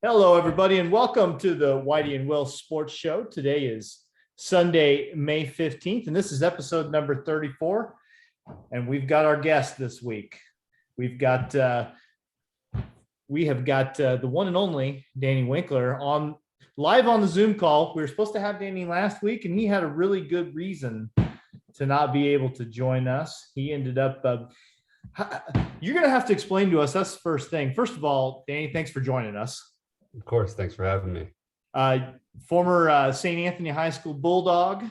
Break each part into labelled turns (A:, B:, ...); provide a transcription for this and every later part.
A: Hello, everybody, and welcome to the Whitey and Will Sports Show. Today is Sunday, May 15th, and this is episode number 34. And we've got our guest this week. We have got the one and only Danny Winkler on live on the Zoom call. We were supposed to have Danny last week, and he had a really good reason to not be able to join us. He ended up. You're going to have to explain to us. That's the first thing. First of all, Danny, thanks for joining us.
B: Of course. Thanks for having me.
A: Former St. Anthony High School Bulldog,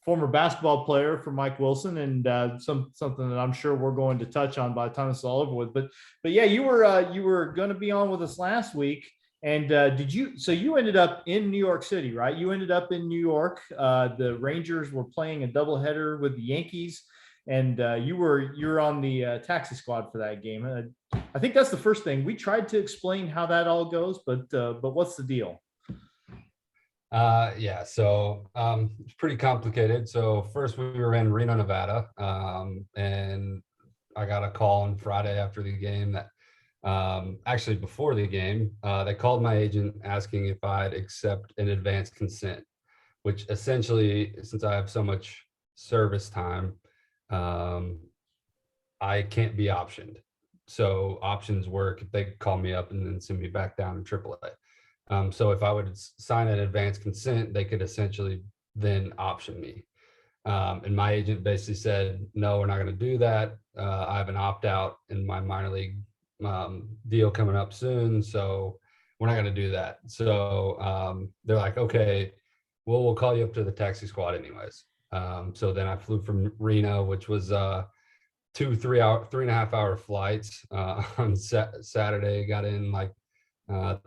A: former basketball player for Mike Wilson, and something that I'm sure we're going to touch on by the time it's all over with. But yeah, you were going to be on with us last week. And you ended up in New York City, right? You ended up in New York. The Rangers were playing a doubleheader with the Yankees. And you were on the taxi squad for that game. I think that's the first thing. We tried to explain how that all goes, but what's the deal?
B: So it's pretty complicated. So first we were in Reno, Nevada, and I got a call on Friday after the game that actually before the game, they called my agent asking if I'd accept an advance consent, which essentially, since I have so much service time, I can't be optioned. So options work if they call me up and then send me back down to AAA. So if I would sign an advance consent, they could essentially then option me. And my agent basically said, no, we're not going to do that. I have an opt-out in my minor league deal coming up soon, so we're not going to do that. So they're like, okay, well, we'll call you up to the taxi squad anyways. So then I flew from Reno, which was 3.5 hour flights on Saturday. Got in like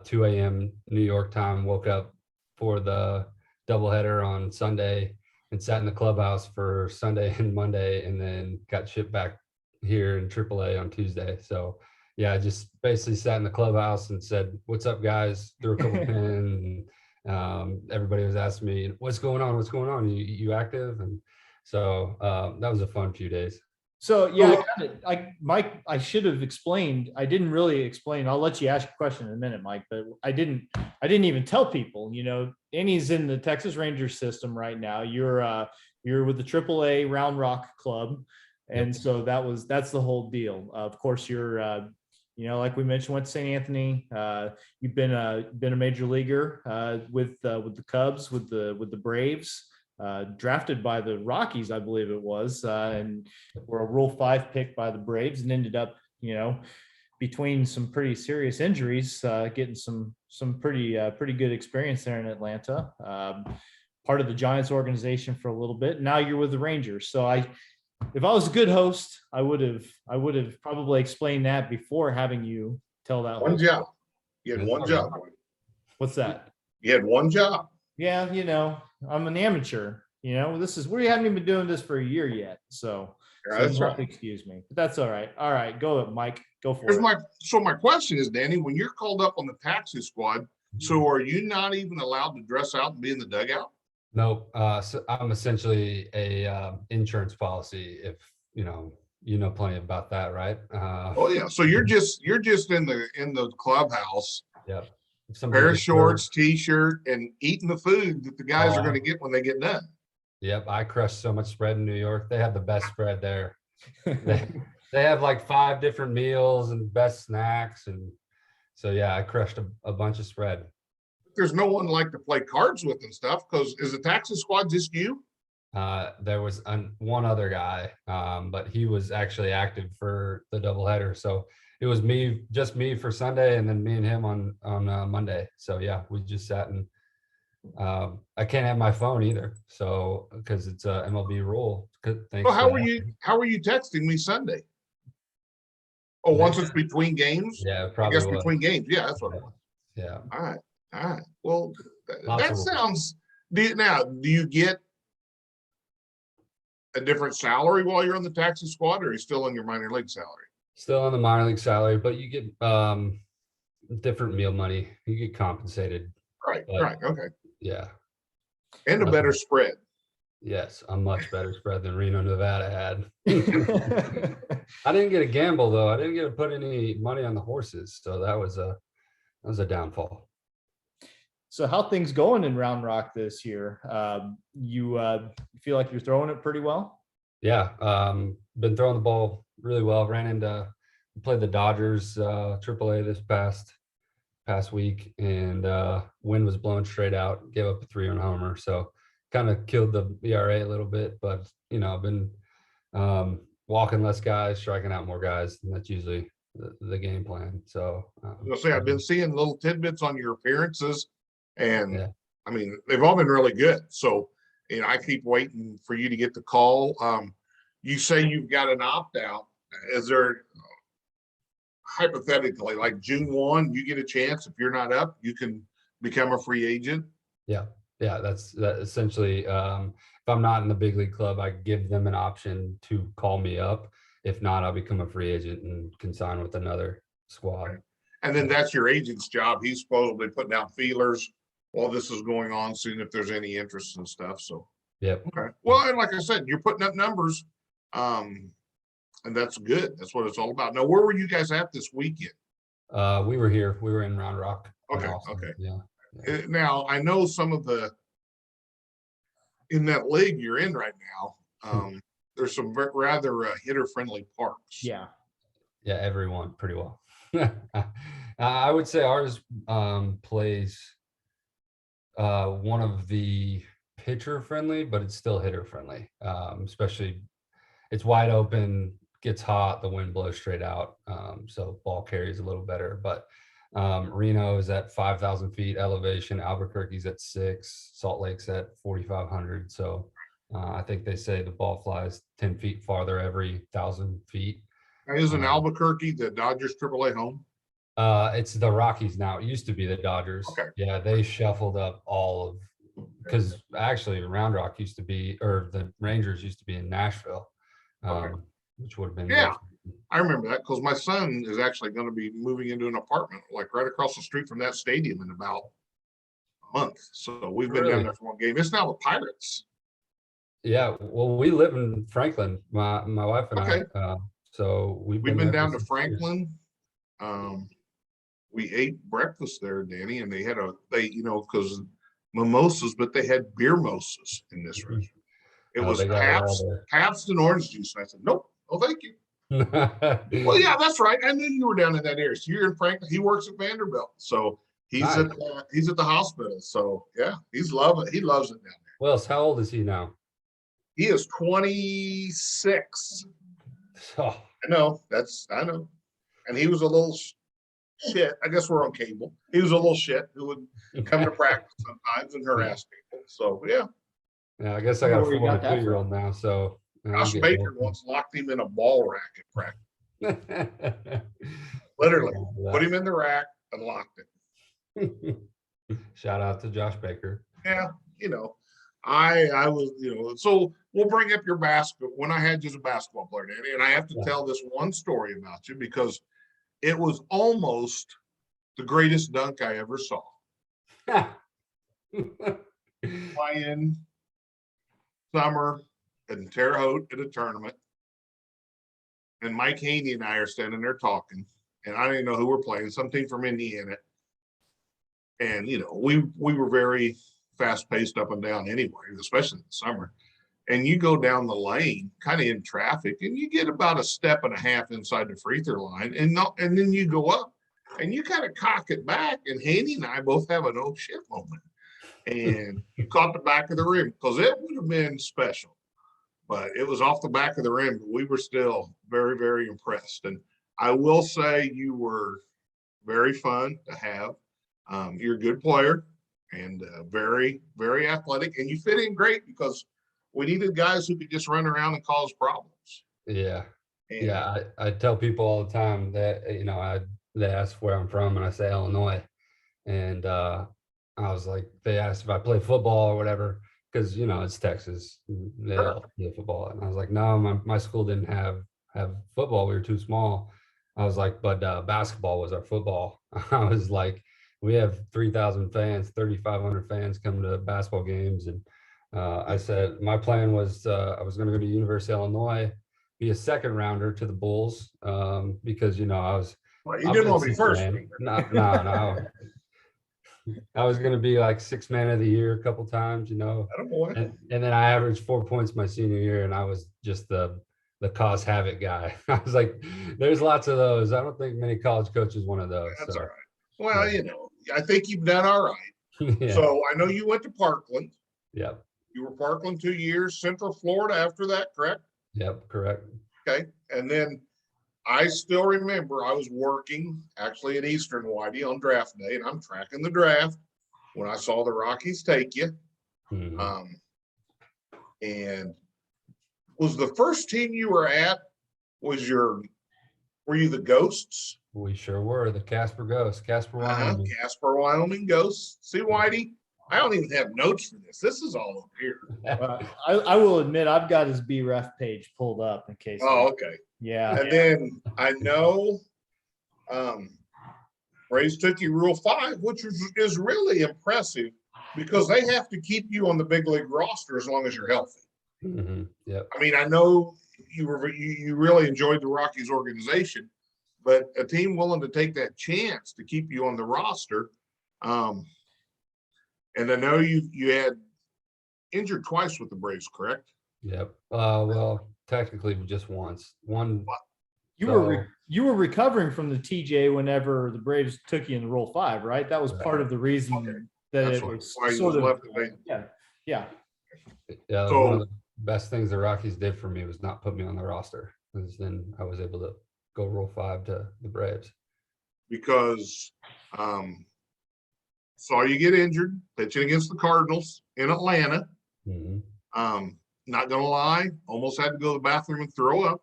B: 2 a.m. New York time, woke up for the doubleheader on Sunday and sat in the clubhouse for Sunday and Monday, and then got shipped back here in AAA on Tuesday. So yeah, I just basically sat in the clubhouse and said, what's up, guys? Threw a couple pins. Everybody was asking me, what's going on? You active? And so that was a fun few days.
A: So yeah, Mike, I should have explained. I didn't really explain. I'll let you ask a question in a minute, Mike, but I didn't even tell people, Danny's in the Texas Rangers system right now. You're with the AAA Round Rock Club. And so that's the whole deal. Of course, you're like we mentioned, went to St. Anthony. You've been a major leaguer with the Cubs, with the Braves, drafted by the Rockies, I believe it was, and were a Rule 5 pick by the Braves, and ended up, between some pretty serious injuries, getting some pretty good experience there in Atlanta. Part of the Giants organization for a little bit. Now you're with the Rangers. So if I was a good host, I would have probably explained that before having you tell that
C: one job. You had one job.
A: What's that?
C: You had one job.
A: Yeah, I'm an amateur. We haven't even been doing this for a year yet. So
C: that's right.
A: Excuse me, but that's all right. All right, go ahead, Mike. Go for it.
C: My question is, Danny, when you're called up on the taxi squad, so are you not even allowed to dress out and be in the dugout?
B: No, so I'm essentially a insurance policy. If you know plenty about that, right?
C: Oh yeah. So you're just in the clubhouse.
B: Yep.
C: Pair of shorts, t-shirt, and eating the food that the guys are going to get when they get done.
B: Yep. I crushed so much spread in New York. They have the best spread there. They have like 5 different meals and best snacks, and so yeah, I crushed a bunch of spread.
C: There's no one like to play cards with and stuff, because is the taxi squad just you?
B: There was one other guy, but he was actually active for the doubleheader. So it was just me for Sunday, and then me and him on Monday. So yeah, we just sat and I can't have my phone either. So because it's a MLB rule.
C: Well, how were you texting me Sunday? Oh, once it's between games?
B: Yeah, probably.
C: I guess between games. Yeah, that's what it was.
B: Yeah.
C: All right. Well, that sounds. Do you get a different salary while you're on the taxi squad, or are you still on your minor league salary?
B: Still on the minor league salary, but you get different meal money. You get compensated.
C: Right. Okay.
B: Yeah.
C: And a better spread.
B: Yes, a much better spread than Reno, Nevada had. I didn't get a gamble though. I didn't get to put any money on the horses, so that was was a downfall.
A: So how things going in Round Rock this year? You feel like you're throwing it pretty well?
B: Yeah, been throwing the ball really well. Played the Dodgers AAA this past week, and wind was blowing straight out. Gave up a 3-run homer, so kind of killed the ERA a little bit. But I've been walking less guys, striking out more guys, and that's usually the game plan. So
C: I'll say I've been seeing little tidbits on your appearances, and
B: yeah.
C: I mean they've all been really good. So I keep waiting for you to get the call. You say you've got an opt out. Is there hypothetically, like June 1, you get a chance, if you're not up, you can become a free agent?
B: Yeah, that's essentially, if I'm not in the big league club, I give them an option to call me up. If not, I'll become a free agent and can sign with another squad.
C: And then that's your agent's job. He's supposedly putting out feelers while this is going on, seeing if there's any interest and stuff. So
B: Yep.
C: okay. Well, and like I said, you're putting up numbers. And that's good. That's what it's all about. Now, where were you guys at this weekend?
B: We were here. We were in Round Rock.
C: Okay.
B: Austin.
C: Okay.
B: Yeah.
C: Now, I know some of in that league you're in right now, there's some rather hitter-friendly parks.
A: Yeah.
B: Yeah, everyone pretty well. I would say ours plays one of the pitcher-friendly, but it's still hitter-friendly, especially it's wide open, gets hot, the wind blows straight out, so ball carries a little better. But Reno is at 5,000 feet elevation, Albuquerque's at 6, Salt Lake's at 4,500. So I think they say the ball flies 10 feet farther every 1,000 feet.
C: Now, isn't Albuquerque the Dodgers AAA home?
B: It's the Rockies now. It used to be the Dodgers.
C: Okay.
B: Yeah, they shuffled up all of, because actually Round Rock used to be, or the Rangers used to be in Nashville.
C: Okay.
B: Which would have been
C: Yeah, I remember that because my son is actually going to be moving into an apartment like right across the street from that stadium in about a month. So we've been down there for one game. It's now the Pirates.
B: Yeah, well, we live in Franklin, my wife and
C: Okay.
B: I. So we've
C: been down to Franklin. We ate breakfast there, Danny, and they had because mimosas, but they had beer mimosas in this restaurant. It was Pabst and orange juice. And I said, nope. Oh, thank you. Well, yeah, that's right. I knew you were down in that area. So you're in Franklin. He works at Vanderbilt. So he's
B: nice.
C: He's at the hospital. So yeah, he loves it down there.
B: Well, how old is he now?
C: He is 26.
B: Oh.
C: I know. And he was a little shit. I guess we're on cable. He was a little shit who would come to practice sometimes and harass people. So yeah.
B: Yeah, I guess I got a 42-year-old now. So
C: Josh Baker once locked him in a ball rack at practice. Literally, put him in the rack and locked it.
B: Shout out to Josh Baker.
C: Yeah, I was, so we'll bring up your basketball when I had you as a basketball player, Danny, and I have to tell this one story about you because it was almost the greatest dunk I ever saw. Playing summer in Terre Haute at a tournament, and Mike Haney and I are standing there talking, and I didn't know who we're playing, some team from Indiana. And we were very fast-paced up and down anyway, especially in the summer. And you go down the lane, kind of in traffic, and you get about a step and a half inside the free throw line, and then you go up, and you kind of cock it back, and Haney and I both have an oh shit moment. And you caught the back of the rim because it would have been special, but it was off the back of the rim. But we were still very, very impressed. And I will say you were very fun to have. You're a good player and very, very athletic, and you fit in great because we needed guys who could just run around and cause problems.
B: Yeah. And I tell people all the time that, they ask where I'm from and I say Illinois. And I was like, they asked if I play football or whatever, because, it's Texas. They all play football. And I was like, no, my school didn't have football. We were too small. I was like, but basketball was our football. I was like, we have 3,000 fans, 3,500 fans come to basketball games. And I said, my plan was I was going to go to University of Illinois, be a second rounder to the Bulls because,
C: Well, you
B: I'll
C: didn't
B: be
C: want to be
B: sixth
C: first.
B: man. No. I was going to be like sixth man of the year a couple times,
C: Attaboy.
B: and then I averaged 4 points my senior year, and I was just the cause havoc guy. I was like, there's lots of those. I don't think many college coaches one of those.
C: That's
B: So,
C: all right. Well,
B: yeah.
C: I think you've done all right.
B: Yeah.
C: So I know you went to Parkland.
B: Yep.
C: You were Parkland 2 years, Central Florida after that, correct?
B: Yep. Correct.
C: Okay. And then I still remember I was working actually at Eastern Whitey on draft day, and I'm tracking the draft when I saw the Rockies take you.
B: Mhm.
C: And was the first team you were at, were you the Ghosts?
B: We sure were the Casper Ghosts, Casper, Wyoming.
C: Casper, Wyoming Ghosts. See, Whitey, I don't even have notes for this. This is all up here.
A: I will admit I've got his BREF page pulled up in case.
C: Oh, okay.
A: Yeah.
C: And then I know Braves took you Rule 5, which is really impressive because they have to keep you on the big league roster as long as you're healthy.
B: Mhm. Yep.
C: I mean, I know you really enjoyed the Rockies organization, but a team willing to take that chance to keep you on the roster. And I know you had injured twice with the Braves, correct?
B: Yep. Well, technically just once.
A: You were recovering from the TJ whenever the Braves took you in the Rule 5, right? That was part of the reason that
C: That's
A: it was
C: why you
A: sort of
C: left the
A: yeah.
B: Yeah, that was one of the best things the Rockies did for me was not put me on the roster, because then I was able to go Rule 5 to the Braves.
C: Because saw you get injured pitching against the Cardinals in Atlanta.
B: Mhm.
C: Not gonna lie, almost had to go to the bathroom and throw up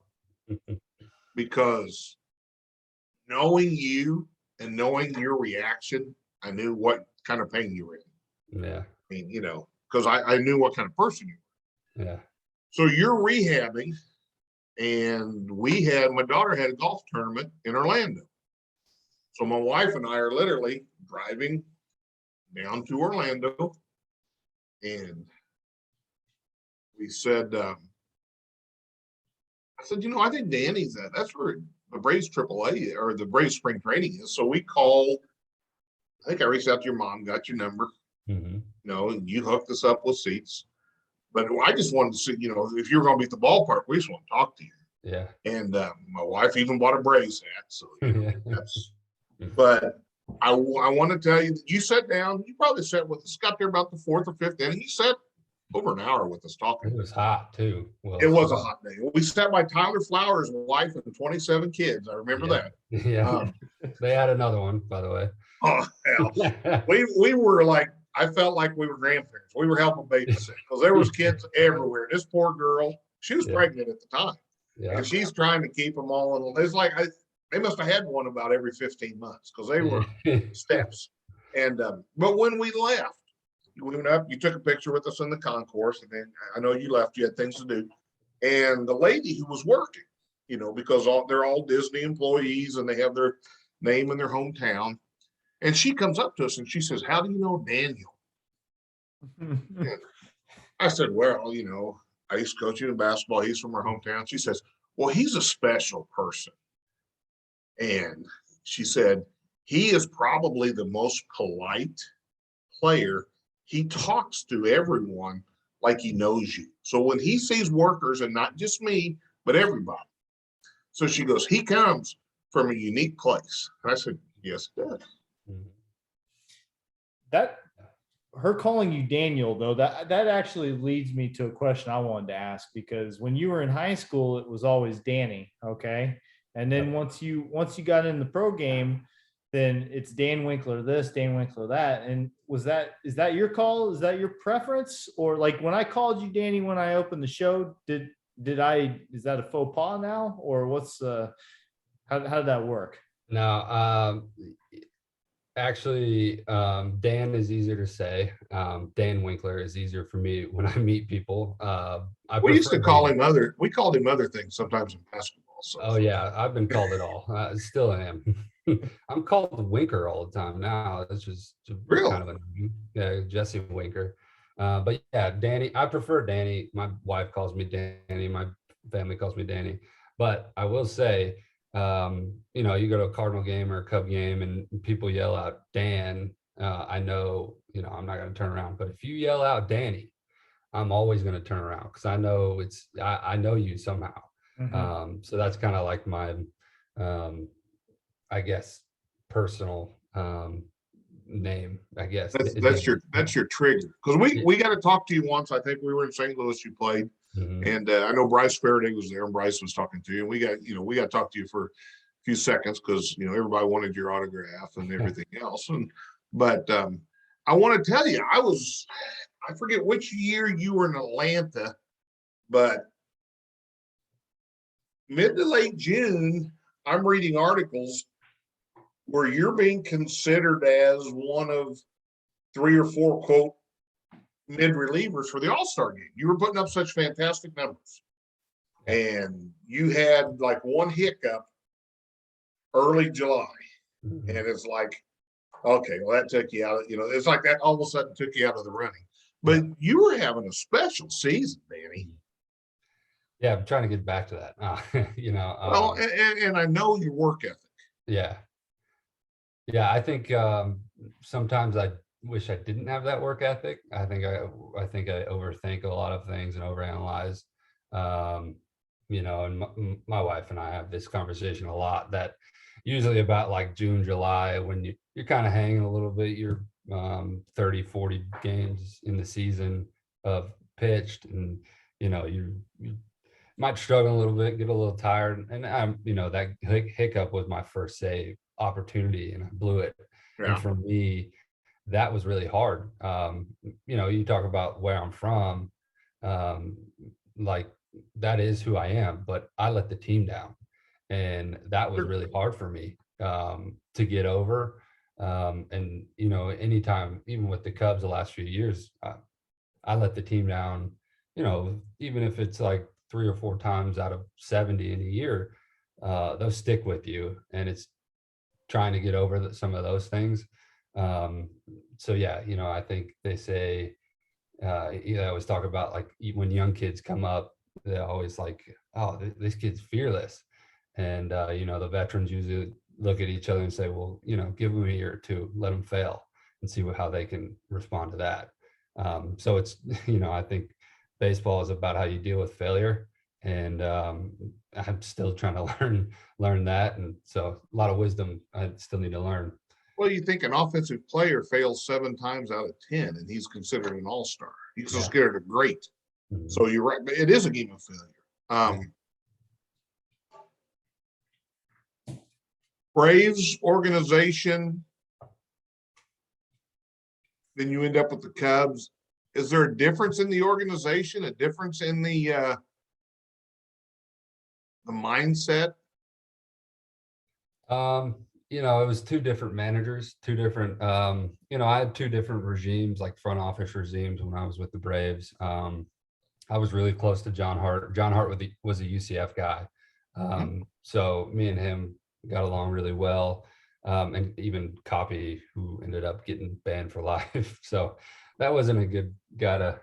C: because knowing you and knowing your reaction, I knew what kind of pain you were in.
B: Yeah.
C: I mean, because I knew what kind of person you were.
B: Yeah.
C: So you're rehabbing, and my daughter had a golf tournament in Orlando. So my wife and I are literally driving down to Orlando, and we said, I said, I think Danny's at. That's where the Braves AAA or the Braves spring training is. So we called. I think I reached out to your mom, got your number.
B: Mhm.
C: And you hooked us up with seats. But I just wanted to see, if you were going to be at the ballpark, we just want to talk to you.
B: Yeah.
C: And my wife even bought a Braves hat. So
B: Yeah.
C: that's. But I want to tell you that you sat down. You probably sat with us. Got there about the 4th or 5th inning. You sat over an hour with us talking.
B: It was hot too. Well,
C: It was a hot day. We sat by Tyler Flowers' wife and 27 kids. I remember that.
B: Yeah. They had another one, by the way.
C: Oh, hell. We were like, I felt like we were grandparents. We were helping babysit because there was kids everywhere. This poor girl, she was pregnant at the time.
B: Yeah.
C: And she's trying to keep them all in. It's like they must have had one about every 15 months because they were steps. And but when we left, we went up, you took a picture with us in the concourse, and then I know you left, you had things to do. And the lady who was working, because they're all Disney employees and they have their name in their hometown. And she comes up to us and she says, "How do you know Daniel?" I said, "Well, I used to coach in basketball. He's from our hometown." She says, "Well, he's a special person." And she said, "He is probably the most polite player. He talks to everyone like he knows you. So when he sees workers, and not just me, but everybody." So she goes, "He comes from a unique place." And I said, "Yes, it does."
A: That her calling you Daniel, though, that actually leads me to a question I wanted to ask, because when you were in high school, it was always Danny. Okay. And then once you got in the pro game, then it's Dan Winkler this, Dan Winkler that. And is that your call? Is that your preference? Or like when I called you Danny when I opened the show, is that a faux pas now? Or what's how did that work?
B: No, actually, Dan is easier to say. Dan Winkler is easier for me when I meet people.
C: We used to call him we called him other things sometimes in basketball. So.
B: Oh yeah, I've been called it all. Still am. I'm called Winker all the time now. It's just
C: really
B: kind of annoying. Yeah, Jesse Winker. But yeah, Danny. I prefer Danny. My wife calls me Danny. My family calls me Danny. But I will say, you know, you go to a Cardinal game or a Cub game and people yell out Dan, I know, you know, I'm not going to turn around. But if you yell out Danny, I'm always going to turn around because I know I know you somehow. So that's kind of like my, I guess, personal name, I guess.
C: That's your trigger. Because we got to talk to you once. I think we were in St. Louis. You played, and I know Bryce Faraday was there, and Bryce was talking to you. And we got to talk to you for a few seconds because everybody wanted your autograph and everything else. But I want to tell you, I forget which year you were in Atlanta, but mid to late June, I'm reading articles where you're being considered as one of 3 or 4 quote mid relievers for the All-Star game. You were putting up such fantastic numbers, and you had like one hiccup early July, and it's like, okay, well that took you out. It's like that all of a sudden took you out of the running. But you were having a special season, Danny.
B: Yeah, I'm trying to get back to that.
C: Well, and I know your work ethic.
B: Yeah. I think sometimes I wish I didn't have that work ethic. I think I overthink a lot of things and overanalyze. And my wife and I have this conversation a lot. That usually about like June, July, when you're kind of hanging a little bit. You're 30, 40 games in the season of pitched, and you might struggle a little bit, get a little tired, and that hiccup was my first save opportunity, and I blew it.
C: Yeah.
B: And for me, that was really hard. You talk about where I'm from, like that is who I am, but I let the team down, and that was really hard for me to get over. And anytime, even with the Cubs the last few years, I let the team down, even if it's like 3 or 4 times out of 70 in a year, those stick with you, and it's trying to get over some of those things. So yeah, I think they say, I always talk about like when young kids come up, they're always like, oh, this kid's fearless. And, the veterans usually look at each other and say, well, give them a year or 2, let them fail and see how they can respond to that. So it's, I think baseball is about how you deal with failure. And I'm still trying to learn that. And so a lot of wisdom I still need to learn.
C: Well, you think an offensive player fails 7 times out of 10, and he's considered an all-star. He's considered a great. So you're right. But it is a game of failure. Braves organization, then you end up with the Cubs. Is there a difference in the organization, a difference in the mindset?
B: It was 2 different managers, 2 different, I had 2 different regimes, like front office regimes when I was with the Braves. I was really close to John Hart. John Hart was a UCF guy. So me and him got along really well. And even Copy, who ended up getting banned for life. So that wasn't a good guy to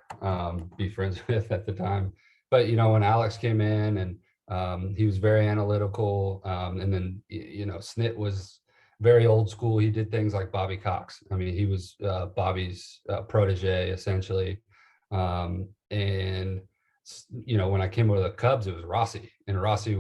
B: be friends with at the time. But, when Alex came in, and he was very analytical. And then, Snit was very old school. He did things like Bobby Cox. I mean, he was Bobby's protege, essentially. And, when I came over to the Cubs, it was Rossi. And Rossi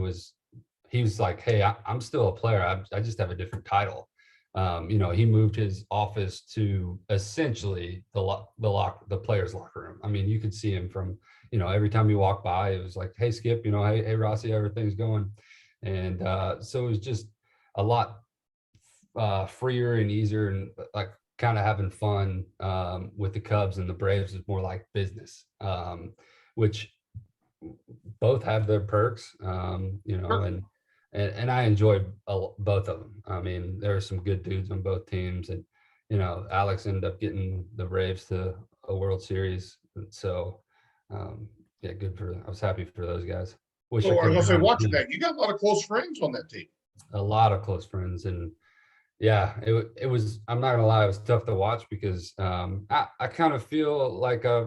B: he was like, hey, I'm still a player. I just have a different title. He moved his office to essentially the players' locker room. I mean, you could see him from, every time you walk by, it was like, hey, Skip, hey, Rossi, everything's going. And so it was just a lot freer and easier, and like kind of having fun with the Cubs. And the Braves is more like business, which both have their perks, and I enjoyed both of them. I mean, there are some good dudes on both teams, and Alex ended up getting the Braves to a World Series, and so I was happy for those guys.
C: I was gonna say, watching that, you got a lot of close friends on that team.
B: A lot of close friends, and yeah, it was. I'm not gonna lie, it was tough to watch because I kind of feel like I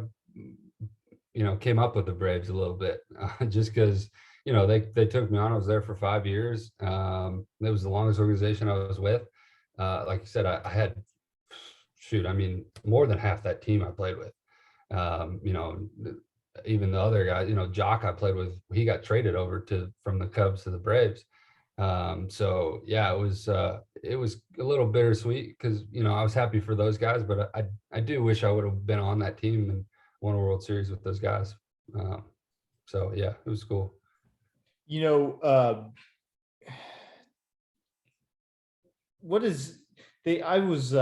B: came up with the Braves a little bit, just because they took me on. I was there for 5 years. It was the longest organization I was with. Like you said, I had, more than half that team I played with. Even the other guys, Jock I played with, he got traded over from the Cubs to the Braves. So yeah, it was a little bittersweet because, I was happy for those guys, but I do wish I would have been on that team and won a World Series with those guys. So yeah, it was cool.
A: I was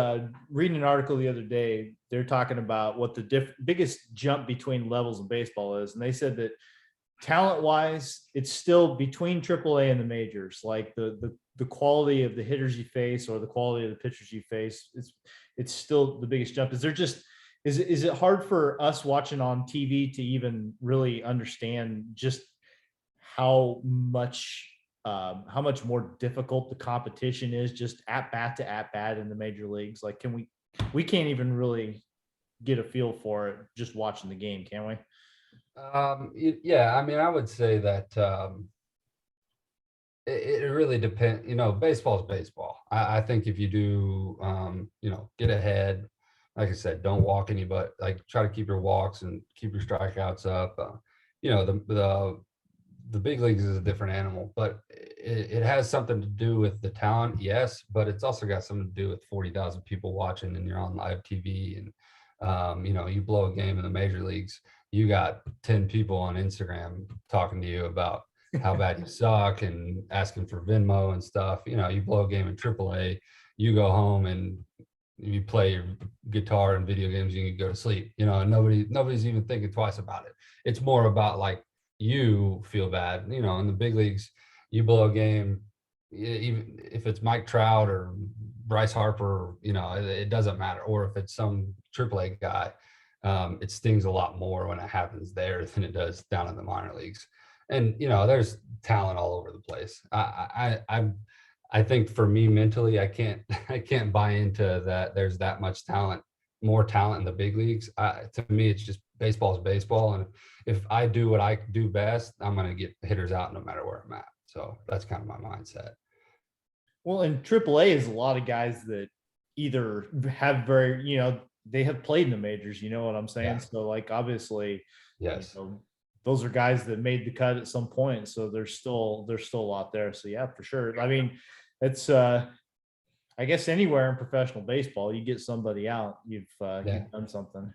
A: reading an article the other day. They're talking about what the biggest jump between levels in baseball is. And they said that talent wise, it's still between AAA and the majors, like the quality of the hitters you face or the quality of the pitchers you face. It's still the biggest jump. Is it hard for us watching on TV to even really understand just how much more difficult the competition is just at bat to at bat in the major leagues? Like, we can't even really get a feel for it just watching the game, can we?
B: Yeah, I would say that it really depends. Baseball is baseball. I think if you do, get ahead, like I said, don't walk anybody. Like, try to keep your walks and keep your strikeouts up. The big leagues is a different animal, but it has something to do with the talent, yes, but it's also got something to do with 40,000 people watching and you're on live TV and, you blow a game in the major leagues, you got 10 people on Instagram talking to you about how bad you suck and asking for Venmo and stuff. You blow a game in AAA, you go home and you play your guitar and video games, you can go to sleep, and nobody's even thinking twice about it. It's more about like, you feel bad, in the big leagues, you blow a game, even if it's Mike Trout or Bryce Harper, it doesn't matter. Or if it's some AAA guy, it stings a lot more when it happens there than it does down in the minor leagues. And, there's talent all over the place. I think for me mentally, I can't buy into that. There's that much talent, more talent in the big leagues. To me, it's just baseball is baseball. And if I do what I do best, I'm going to get hitters out no matter where I'm at. So that's kind of my mindset.
A: Well, and AAA is a lot of guys that either have they have played in the majors, you know what I'm saying? Yeah. So like, obviously,
B: yes,
A: those are guys that made the cut at some point. So there's still a lot there. So yeah, for sure. I mean, it's I guess anywhere in professional baseball, you get somebody out, you've done something.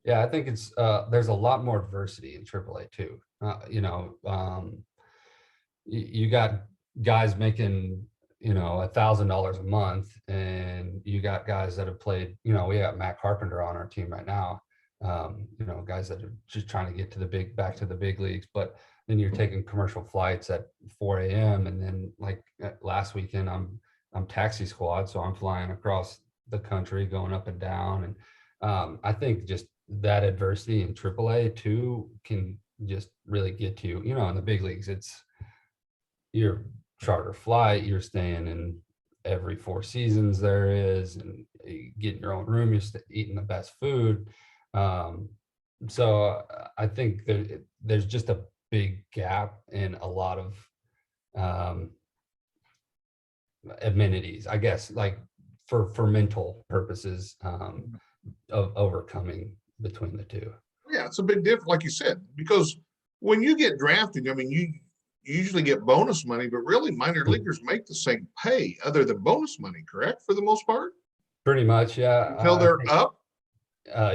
B: Yeah, I think it's there's a lot more diversity in AAA too. You got guys making $1,000 a month, and you got guys that have played. We got Matt Carpenter on our team right now. Guys that are just trying to get to back to the big leagues, but then you're taking commercial flights at 4 a.m. and then like last weekend, I'm taxi squad, so I'm flying across the country, going up and down, and I think just that adversity in AAA too can just really get to you. In the big leagues, it's your charter flight, you're staying in every 4 seasons there is, and you get in your own room, you're eating the best food. So I think there's just a big gap in a lot of amenities, I guess, like for mental purposes, of overcoming between the two.
C: Yeah, it's a big difference, like you said, because when you get drafted, you usually get bonus money, but really minor leaguers make the same pay other than bonus money, correct? For the most part?
B: Pretty much, yeah.
C: Until they're up?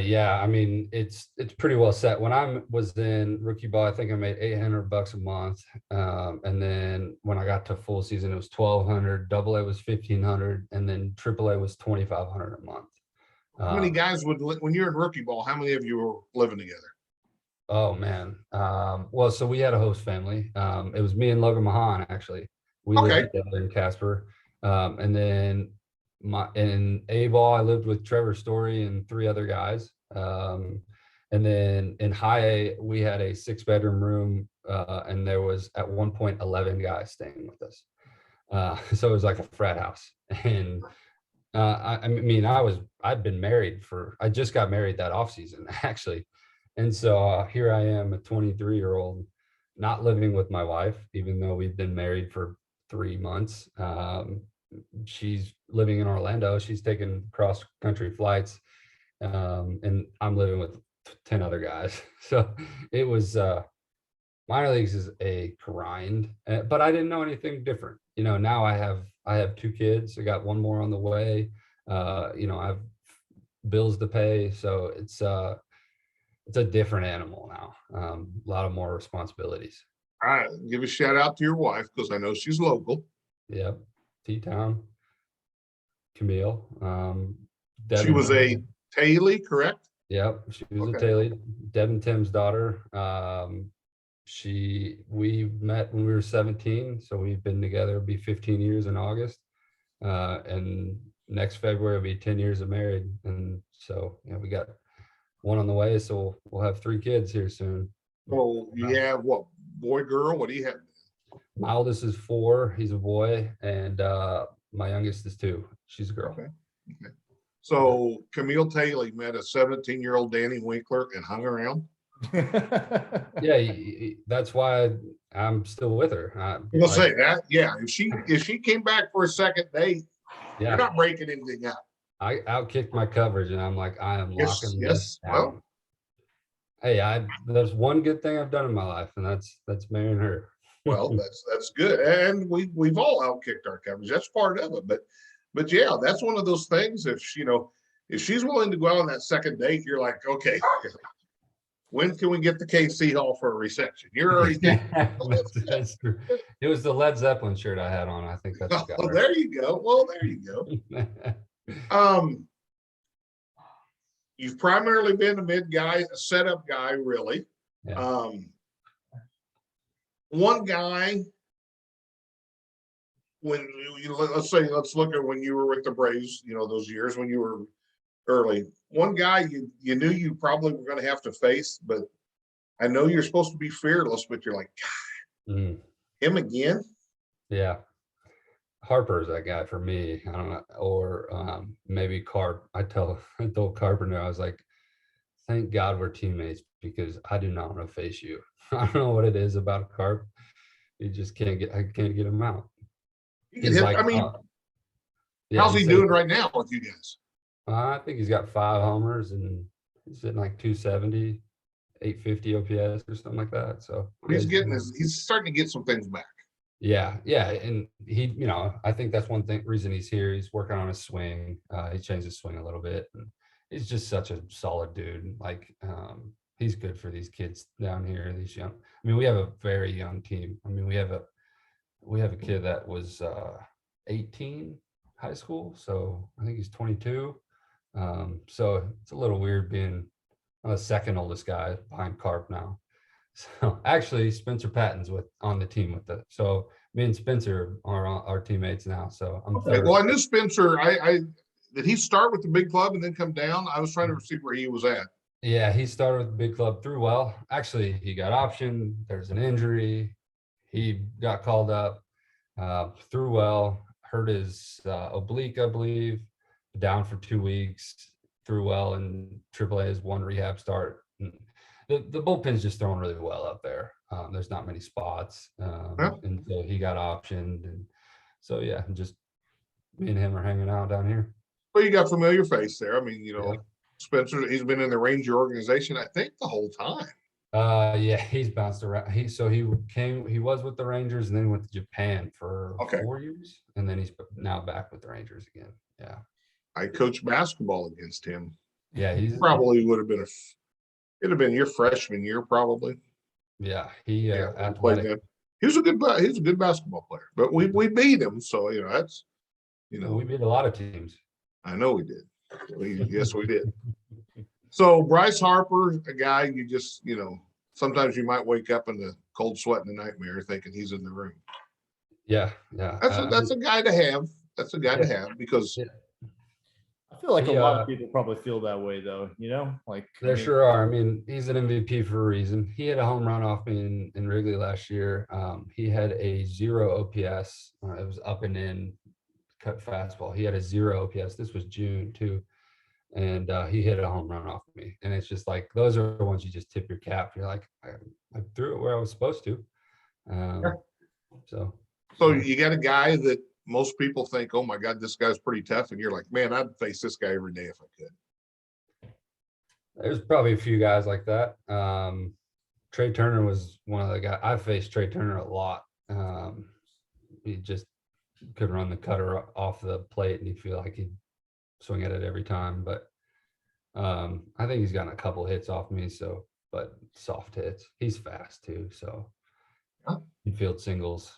B: Yeah, it's pretty well set. When I was in rookie ball, I think I made $800 a month. And then when I got to full season, it was $1,200, AA was $1,500, and then AAA was $2,500 a month.
C: How many guys when you're in rookie ball, how many of you were living together?
B: Oh man. Well, so we had a host family. It was me and Logan Mahan, actually. We lived together in Casper. And then in A ball, I lived with Trevor Story and 3 other guys. And then in high A, we had a 6-bedroom room, and there was at one point 11 guys staying with us. So it was like a frat house. And I'd been married I just got married that off season, actually. And so here I am, a 23-year-old, not living with my wife, even though we've been married for 3 months. She's living in Orlando. She's taking cross country flights. And I'm living with 10 other guys. So it was, minor leagues is a grind, but I didn't know anything different. Now I have 2 kids. I got one more on the way. I have bills to pay. So it's a different animal now. A lot of more responsibilities.
C: All right, give a shout out to your wife because I know she's local.
B: Yep. T-Town, Camille.
C: She was a Taylor, correct?
B: Yep, she was a
C: Okay.
B: Taylor, Deb and Tim's daughter. We met when we were 17, so we've been together. It'll be 15 years in August, and next February will be 10 years of married. And so we got one on the way, so we'll have 3 kids here soon.
C: So you have what, boy, girl? What do you have?
B: My oldest is 4, he's a boy, and my youngest is 2, she's a girl.
C: Okay. So Camille Taylor met a 17-year-old Danny Winkler and hung around.
B: Yeah, that's why I'm still with her.
C: We'll say that. Yeah, if she came back for a second date, you're not breaking anything up.
B: I outkicked my coverage, and I'm like, I am locking this down.
C: Well,
B: hey, there's one good thing I've done in my life, and that's marrying her.
C: well, that's good, and we've all outkicked our coverage. That's part of it, but yeah, that's one of those things. If she's willing to go out on that second date, you're like, okay, when can we get the KC Hall for a reception? You're already
B: That's true. It was the Led Zeppelin shirt I had on. I think that's
C: there you go. Well, there you go. You've primarily been a mid guy, a setup guy, really.
B: Yeah.
C: One guy, let's look at when you were with the Braves, those years when you were early. One guy you knew you probably were going to have to face, but I know you're supposed to be fearless, but you're like, God, him again?
B: Yeah. Harper's that guy for me. I don't know, or maybe Carp. I told Carpenter, I was like, thank God we're teammates because I do not want to face you. I don't know what it is about Carp. I can't get him out.
C: He's like, how's he doing right now with you guys?
B: I think he's got 5 homers and he's hitting like 270, 850 OPS or something like that. So
C: he's starting to get some things back.
B: Yeah. And he, I think that's one reason he's here. He's working on his swing. He changed his swing a little bit. And he's just such a solid dude. Like, he's good for these kids down here, these young. We have a very young team. We have a kid that was 18 high school. So I think he's 22. So it's a little weird being the second oldest guy behind Carp now. So actually Spencer Patton's on the team with it. So me and Spencer are our teammates now. So I'm third.
C: Well, I knew Spencer. Did he start with the big club and then come down? I was trying to see where he was at.
B: Yeah, he started with the big club, threw well. Actually, he got optioned. There's an injury. He got called up, threw well, hurt his oblique, I believe, down for 2 weeks, threw well, and AAA is 1 rehab start. The bullpen's just throwing really well up there. There's not many spots, and so he got optioned, and so yeah, just me and him are hanging out down here.
C: Well, you got familiar face there. Spencer, he's been in the Ranger organization, I think, the whole time.
B: Yeah, he's bounced around. He was with the Rangers and then went to Japan for 4 years, and then he's now back with the Rangers again. Yeah, I
C: coached basketball against him.
B: Yeah,
C: he probably would have been it'd have been your freshman year, probably.
B: Yeah,
C: athletic. He's a good basketball player, but we beat him, so that's
B: we beat a lot of teams.
C: I know we did. Yes, we did. So Bryce Harper, a guy you just sometimes you might wake up in the cold sweat and the nightmare thinking he's in the room.
B: Yeah.
C: That's a guy to have. That's a guy to have because.
A: Yeah. I feel like a lot of people probably feel that way, though.
B: There sure are. He's an MVP for a reason. He had a home run off me in Wrigley last year. He had a 0 OPS. It was up and in, cut fastball. He had a 0 OPS. This was June too. and he hit a home run off of me. And it's just like, those are the ones you just tip your cap. You're like, I threw it where I was supposed to. So
C: you got a guy that most people think, oh my God, this guy's pretty tough. And you're like, man, I'd face this guy every day if I could.
B: there's probably a few guys like that. Trey Turner was one of the guys. I faced Trey Turner a lot. He just could run the cutter off the plate and you feel like he'd swing at it every time. But I think he's gotten a couple hits off me. So, but soft hits. He's fast too. So infield singles.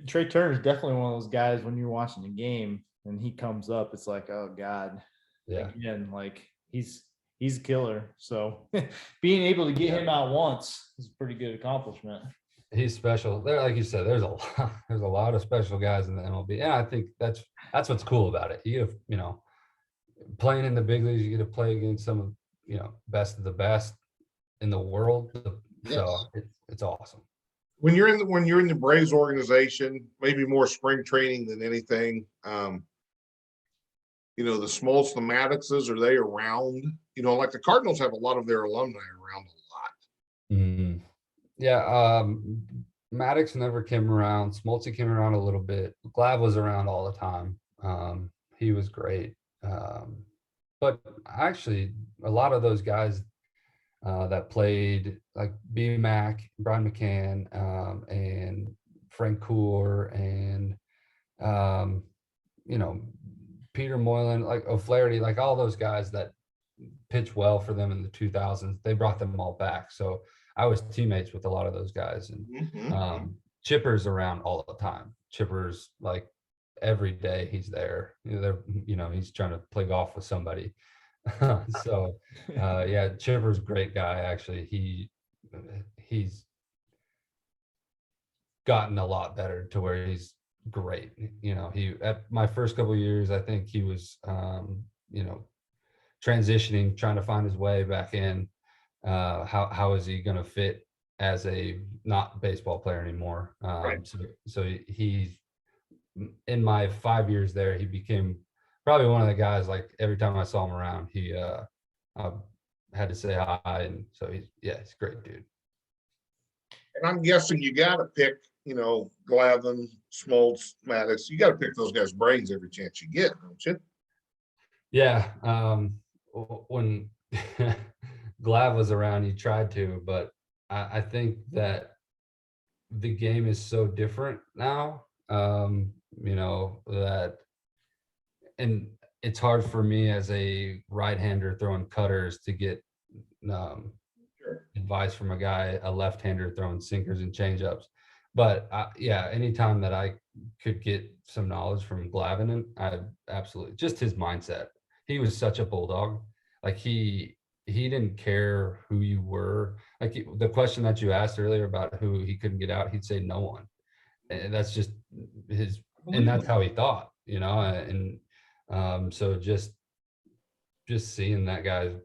A: Trey Turner is definitely one of those guys when you're watching the game and he comes up, it's like, oh God.
B: Yeah.
A: Again, like he's a killer. So being able to get him out once is a pretty good accomplishment.
B: He's special. There, like you said, there's a lot of special guys in the MLB. And I think that's what's cool about it. You get, playing in the big leagues, you get to play against some of, best of the best in the world. So it's awesome.
C: When you're in the Braves organization, maybe more spring training than anything, the Smoltz, the Maddoxes, are they around? Like the Cardinals have a lot of their alumni around a lot.
B: Mm-hmm. Yeah, Maddox never came around. Smoltz came around a little bit. Glav was around all the time. He was great. But actually, a lot of those guys that played, like B-Mac, Brian McCann, and Frank Coor, and Peter Moylan, like O'Flaherty, like all those guys that pitched well for them in the 2000s, they brought them all back. So I was teammates with a lot of those guys, and Chipper's around all the time. Chipper's like every day he's there. He's trying to play golf with somebody. So yeah, Chipper's a great guy. Actually, he's gotten a lot better to where he's great. He at my first couple of years, I think he was transitioning, trying to find his way back in. How is he going to fit as a not baseball player anymore?
C: Right.
B: So he's, in my 5 years there, he became probably one of the guys, like every time I saw him around, he had to say hi. And so he's a great dude.
C: And I'm guessing you got to pick, Glavine, Smoltz, Maddox. You got to pick those guys' brains every chance you get, don't you?
B: Yeah. When Glav was around, he tried to, but I think that the game is so different now, that, and it's hard for me as a right-hander throwing cutters to get advice from a left-hander throwing sinkers and changeups. But anytime that I could get some knowledge from Glavine, I absolutely, just his mindset. He was such a bulldog. Like he didn't care who you were. Like the question that you asked earlier about who he couldn't get out, he'd say no one. And that's just and that's how he thought, and so just seeing that guy's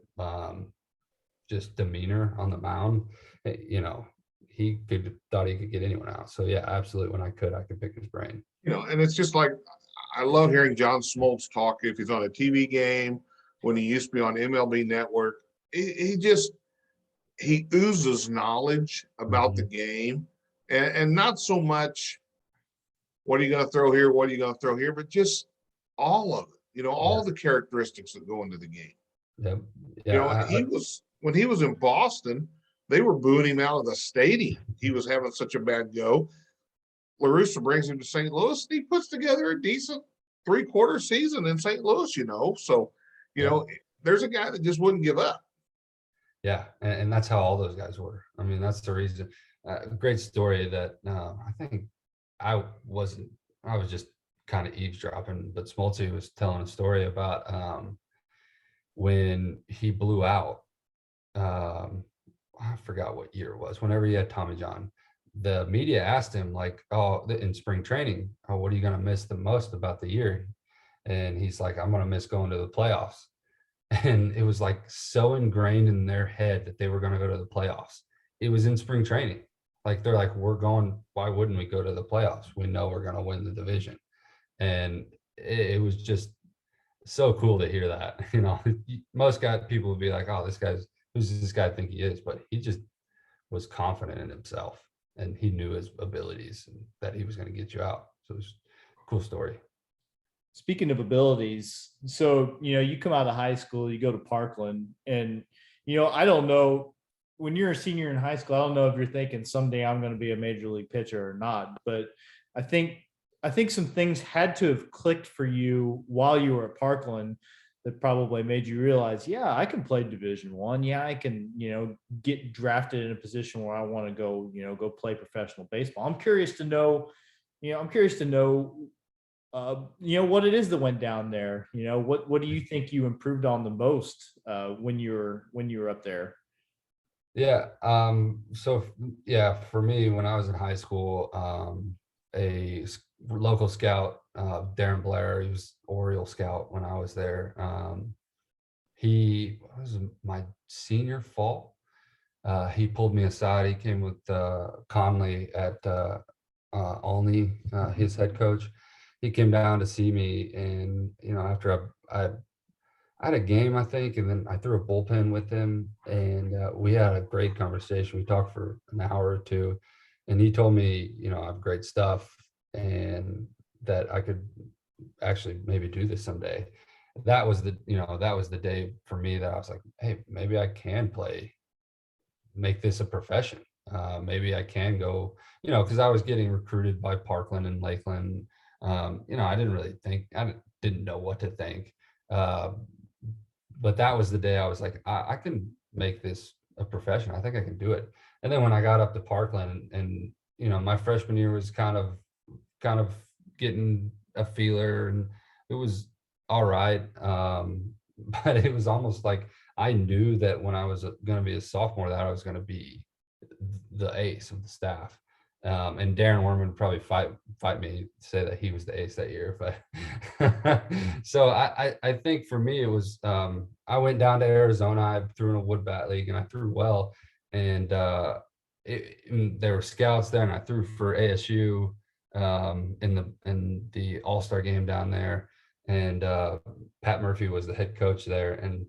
B: just demeanor on the mound, he thought he could get anyone out. So yeah, absolutely. When I could pick his brain.
C: And it's just like, I love hearing John Smoltz talk. If he's on a TV game, when he used to be on MLB Network, he oozes knowledge about the game, and not so much what are you going to throw here, what are you going to throw here, but just all of it. All the characteristics that go into the game.
B: Yep.
C: When he was in Boston, they were booing him out of the stadium. He was having such a bad go. La Russa brings him to St. Louis, and he puts together a decent 3/4 season in St. Louis, So, there's a guy that just wouldn't give up.
B: Yeah, and that's how all those guys were. I mean, that's the reason. Great story that I think I was just kind of eavesdropping, but Smoltz was telling a story about when he blew out. I forgot what year it was. Whenever he had Tommy John, the media asked him, like, in spring training, what are you going to miss the most about the year? And he's like, I'm going to miss going to the playoffs. And it was like so ingrained in their head that they were going to go to the playoffs. It was in spring training. Like, they're like, we're going, why wouldn't we go to the playoffs? We know we're going to win the division. And it was just so cool to hear that. Most people would be like, oh, who's this guy think he is? But he just was confident in himself, and he knew his abilities and that he was going to get you out. So it was a cool story.
A: Speaking of abilities, so, you come out of high school, you go to Parkland, and, I don't know, when you're a senior in high school, I don't know if you're thinking someday I'm going to be a major league pitcher or not, but I think some things had to have clicked for you while you were at Parkland that probably made you realize, yeah, I can play Division I. Yeah, I can, get drafted in a position where I want to go, go play professional baseball. I'm curious to know, what it is that went down there. What do you think you improved on the most when you were up there?
B: Yeah. So yeah, for me, when I was in high school, local scout, Darren Blair, he was Oriole scout when I was there. He was my senior fall. He pulled me aside. He came with Conley at Olney, his head coach. He came down to see me, and after I had a game, I think, and then I threw a bullpen with him, and we had a great conversation. We talked for an hour or two, and he told me, I have great stuff, and that I could actually maybe do this someday. That was the day for me that I was like, hey, maybe I can make this a profession. Maybe I can go, because I was getting recruited by Parkland and Lakeland. I didn't really think, I didn't know what to think. But that was the day I was like, I can make this a profession. I think I can do it. And then when I got up to Parkland, and my freshman year was kind of getting a feeler, and it was all right. But it was almost like I knew that when I was going to be a sophomore, that I was going to be the ace of the staff. And Darren Werman would probably fight me to say that he was the ace that year. But so I think for me, it was, I went down to Arizona. I threw in a wood bat league, and I threw well. And there were scouts there, and I threw for ASU in the All-Star game down there. And Pat Murphy was the head coach there. And,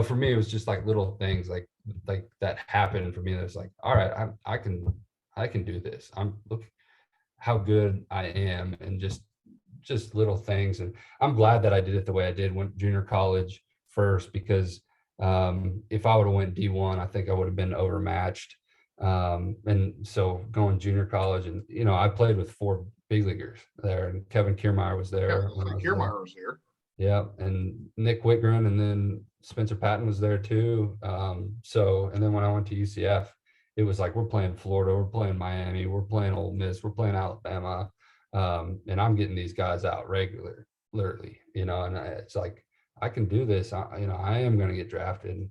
B: for me, it was just like little things like that happened for me. That was like, all right, I can do this. Look how good I am, and just little things. And I'm glad that I did it the way I did. Went junior college first, because if I would have went D1, I think I would have been overmatched. And so going junior college, and I played with 4 big leaguers there, and Kevin Kiermaier was there.
C: Kiermaier was there.
B: Yeah, and Nick Whitgren, and then Spencer Patton was there too. And then when I went to UCF, it was like, we're playing Florida, we're playing Miami, we're playing Ole Miss, we're playing Alabama, and I'm getting these guys out regularly, and it's like, I can do this. I am going to get drafted. And,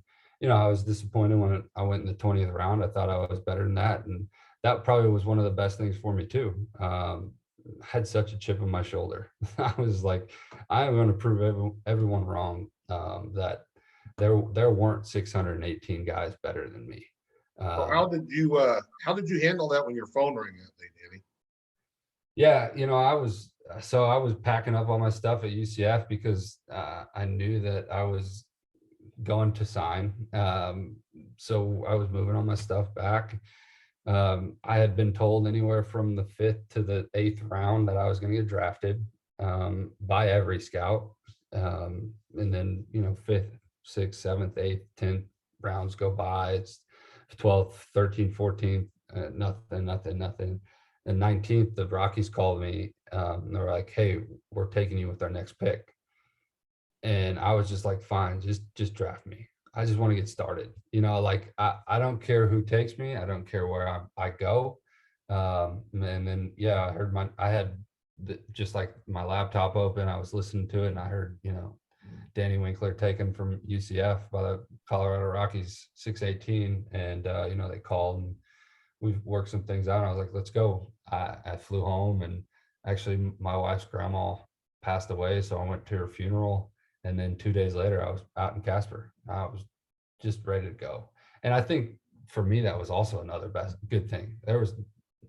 B: I was disappointed when I went in the 20th round. I thought I was better than that, and that probably was one of the best things for me too. Had such a chip on my shoulder. I was like, I am going to prove everyone wrong, that there weren't 618 guys better than me.
C: Well, how did you handle that when your phone rang that day, Danny?
B: Yeah, I was packing up all my stuff at UCF, because I knew that I was going to sign. So I was moving all my stuff back. I had been told anywhere from the 5th to the 8th round that I was going to get drafted by every scout. And then, 5th, 6th, 7th, 8th, 10th rounds go by. It's 12th, 13th, 14th, nothing. And 19th, the Rockies called me. They were like, hey, we're taking you with our next pick. And I was just like, fine, just draft me. I just want to get started. Like, I don't care who takes me. I don't care where I go. And then, yeah, I had just like my laptop open. I was listening to it, and I heard, Danny Winkler taken from UCF by the Colorado Rockies, 618. And, they called, and we've worked some things out. And I was like, let's go. I flew home, and actually my wife's grandma passed away. So I went to her funeral. And then 2 days later, I was out in Casper. I was just ready to go. And I think for me, that was also another good thing. There was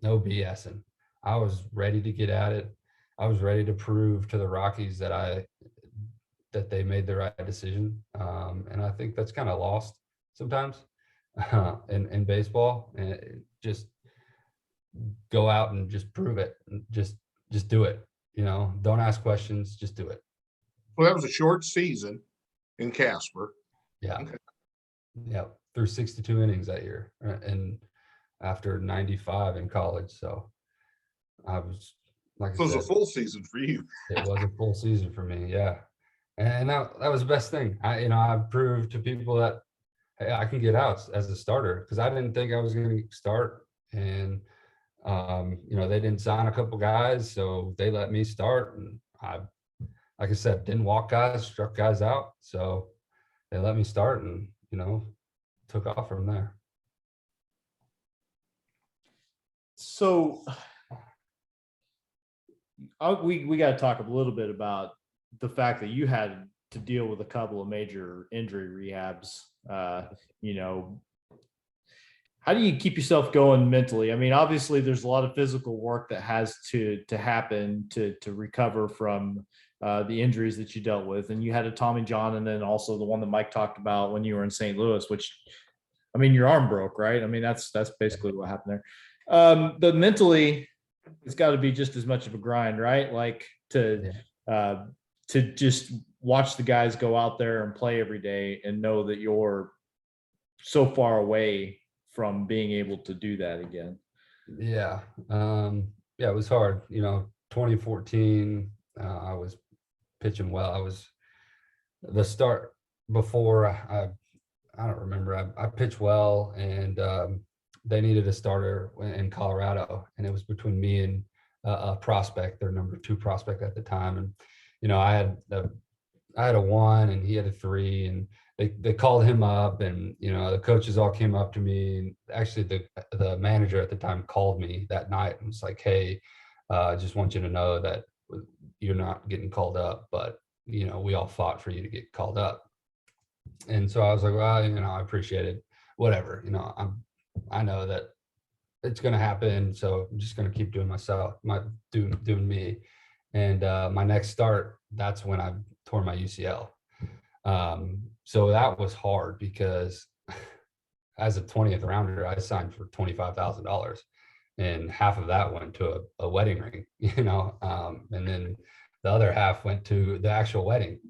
B: no BSing. I was ready to get at it. I was ready to prove to the Rockies that that they made the right decision. And I think that's kind of lost sometimes in baseball. And just go out and just prove it. Just do it. Don't ask questions, just do it.
C: Well, that was a short season in Casper.
B: Yeah.
C: Okay.
B: Yeah. Through 62 innings that year, and after 95 in college. So I was, like
C: So
B: I
C: it was a
B: said,
C: full season for you.
B: it was a full season for me. Yeah. And that was the best thing. I proved to people that, hey, I can get out as a starter, because I didn't think I was going to start. And, they didn't sign a couple guys, so they let me start. And I, like I said, didn't walk guys, struck guys out. So they let me start and, took off from there.
A: So we got to talk a little bit about the fact that you had to deal with a couple of major injury rehabs. How do you keep yourself going mentally? I mean, obviously there's a lot of physical work that has to happen to recover from the injuries that you dealt with. And you had a Tommy John, and then also the one that Mike talked about when you were in St. Louis, which, I mean, your arm broke, right? I mean, that's basically what happened there. But mentally, it's got to be just as much of a grind, right? Like to just watch the guys go out there and play every day and know that you're so far away from being able to do that again.
B: Yeah. It was hard. 2014, I was pitching well. I was the start before I don't remember. I pitched well, and they needed a starter in Colorado, and it was between me and a prospect, their number 2 prospect at the time. And I had a 1 and he had a 3, and they called him up, and the coaches all came up to me. And actually the manager at the time called me that night and was like, "Hey, I just want you to know that you're not getting called up, but we all fought for you to get called up." And so I was like, "Well, I appreciate it, whatever. I know that it's going to happen, so I'm just going to keep doing myself, doing me." And my next start, that's when I tore my UCL. So that was hard, because as a 20th rounder, I signed for $25,000, and half of that went to a wedding ring, and then the other half went to the actual wedding.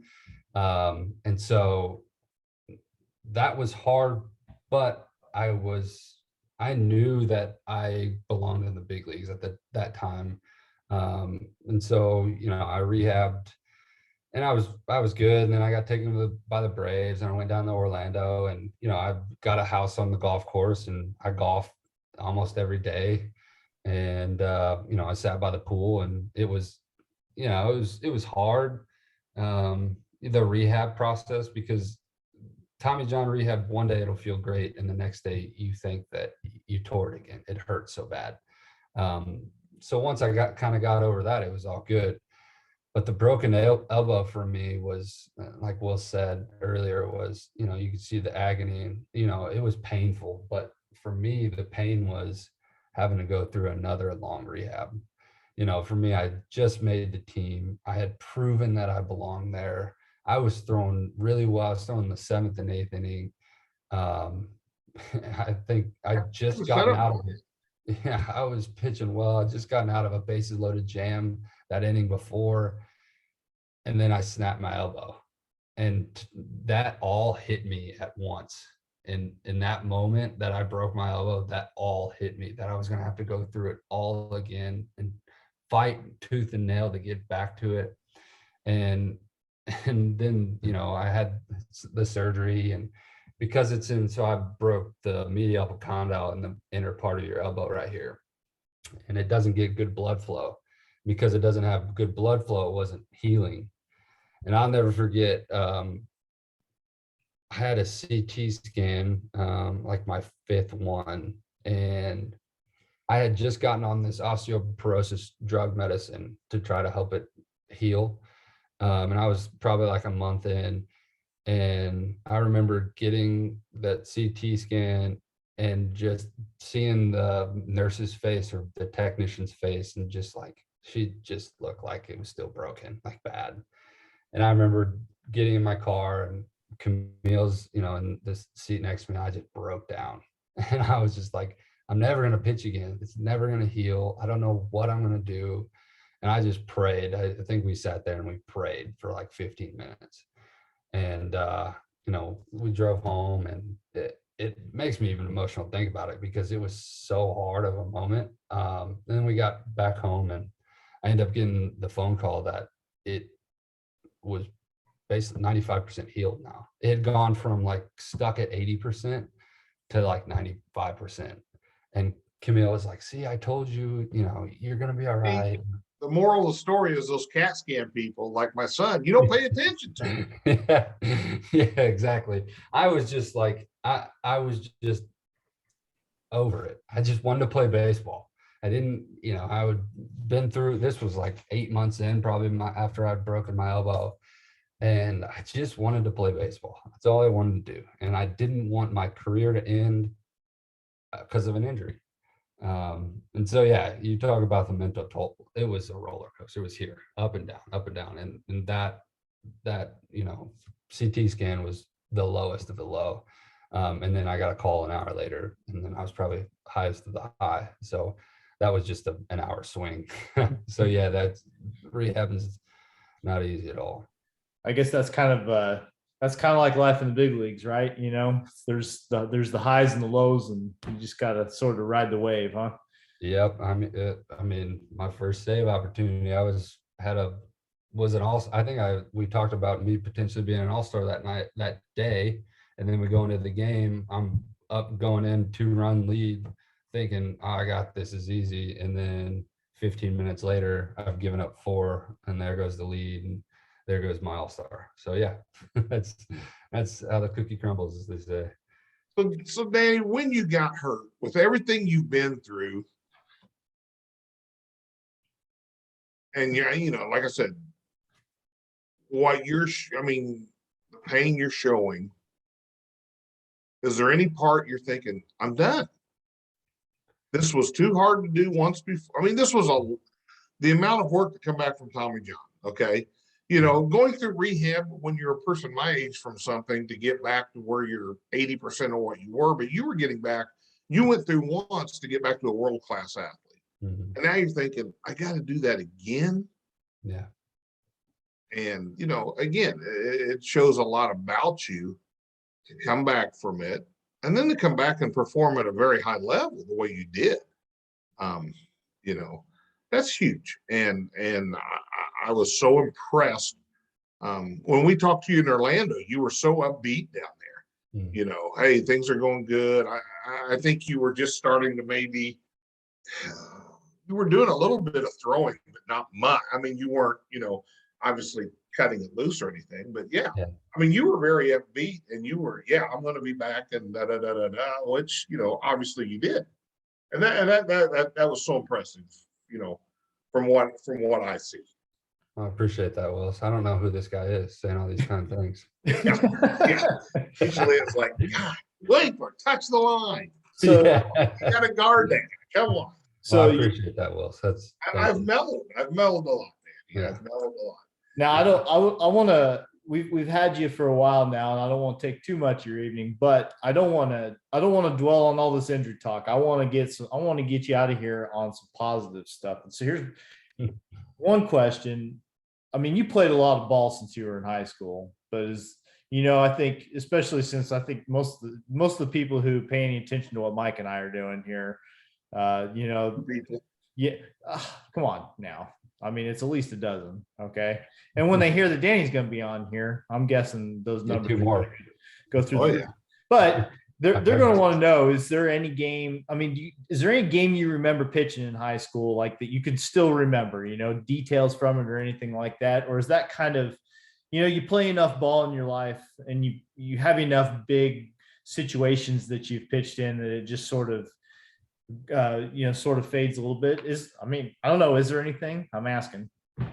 B: And so that was hard, but I knew that I belonged in the big leagues at that time. And so, I rehabbed, and I was good. And then I got taken by the Braves, and I went down to Orlando, and, I got a house on the golf course, and I golfed almost every day. And, I sat by the pool, and it was hard. The rehab process, because Tommy John rehab, one day it'll feel great, and the next day you think that you tore it again. It hurts so bad. So once I got over that, it was all good. But the broken elbow for me was, like Will said earlier, was, you could see the agony, and, it was painful. But for me, the pain was having to go through another long rehab. For me, I just made the team. I had proven that I belonged there. I was throwing really well. I was throwing the 7th and 8th inning. I think I just gotten out of it. Yeah, I was pitching well. I just gotten out of a bases loaded jam that inning before, and then I snapped my elbow, and that all hit me at once. And in that moment that I broke my elbow, that all hit me, that I was going to have to go through it all again and fight tooth and nail to get back to it. And then, I had the surgery, and because so I broke the medial condyle in the inner part of your elbow right here, and it doesn't get good blood flow. Because it doesn't have good blood flow, it wasn't healing. And I'll never forget, I had a CT scan, like my 5th one, and I had just gotten on this osteoporosis drug medicine to try to help it heal. And I was probably like a month in, and I remember getting that CT scan and just seeing the nurse's face or the technician's face, and just like, she just looked like it was still broken, like bad. And I remember getting in my car, and Camille's, in this seat next to me. I just broke down. And I was just like, I'm never going to pitch again. It's never going to heal. I don't know what I'm going to do. And I just prayed. I think we sat there and we prayed for like 15 minutes. And, we drove home, and it makes me even emotional to think about it, because it was so hard of a moment. Then we got back home, and I ended up getting the phone call that it was basically 95% healed now. It had gone from like stuck at 80% to like 95%. And Camille was like, see, I told you, you're going to be all right.
C: The moral of the story is those CAT scan people, like my son, you don't pay attention to.
B: Yeah, exactly. I was just like, I was just over it. I just wanted to play baseball. I didn't, I would been through, this was like 8 months in, probably after I'd broken my elbow. And I just wanted to play baseball. That's all I wanted to do. And I didn't want my career to end because of an injury. And so, yeah, you talk about the mental toll. It was a roller coaster. It was here, up and down, up and down. And that CT scan was the lowest of the low. And then I got a call an hour later, and then I was probably highest of the high. So that was just an hour swing. So yeah, that's rehab is not easy at all.
A: I guess that's kind of like life in the big leagues, right? There's the highs and the lows, and you just got to sort of ride the wave, huh?
B: Yep. I mean, my first save opportunity, we talked about me potentially being an all-star that day. And then we go into the game, I'm up going in 2-run lead, thinking, oh, I got this is easy. And then 15 minutes later, I've given up 4, and there goes the lead, and there goes my all-star. So yeah, that's how the cookie crumbles, as they say.
C: So Danny, when you got hurt, with everything you've been through, and like I said, the pain you're showing, is there any part you're thinking, I'm done? This was too hard to do once before. I mean, this was the amount of work to come back from Tommy John. Okay. Going through rehab when you're a person my age from something to get back to where you're 80% of what you were, but you were getting back, you went through once to get back to a world-class athlete. Mm-hmm. And now you're thinking, I got to do that again.
B: Yeah.
C: And, again, it shows a lot about you to come back from it, and then to come back and perform at a very high level the way you did. That's huge. And I was so impressed. When we talked to you in Orlando, you were so upbeat down there. Mm. Hey, things are going good. I think you were just starting to maybe, you were doing a little bit of throwing, but not much. I mean, you weren't, obviously cutting it loose or anything, but yeah. I mean, you were very upbeat, and you were, I'm going to be back, and which, obviously you did. And that was so impressive, from what I see.
B: I appreciate that, Willis. I don't know who this guy is saying all these kind of things.
C: Yeah. Usually it's like, God, wait for touch the line. So you got to guard that. Come on.
B: So I appreciate that, Willis.
C: I've mellowed a lot, man. I've mellowed a lot.
A: Now I want to. We've had you for a while now, and I don't want to take too much of your evening, but I don't want to dwell on all this injury talk. I want to get you out of here on some positive stuff. And so here's one question. I mean, you played a lot of ball since you were in high school, but I think, especially since I think most of the people who pay any attention to what Mike and I are doing here, come on now. I mean, it's at least a dozen. Okay. And when they hear that Danny's going to be on here, I'm guessing those numbers
B: 2 more
A: go through. Yeah. But they're going to want to know, is there any game? I mean, is there any game you remember pitching in high school, like that you can still remember, details from it or anything like that? Or is that kind of, you play enough ball in your life, and you have enough big situations that you've pitched in that it just sort of fades a little bit? I don't know. Is there anything? I'm asking.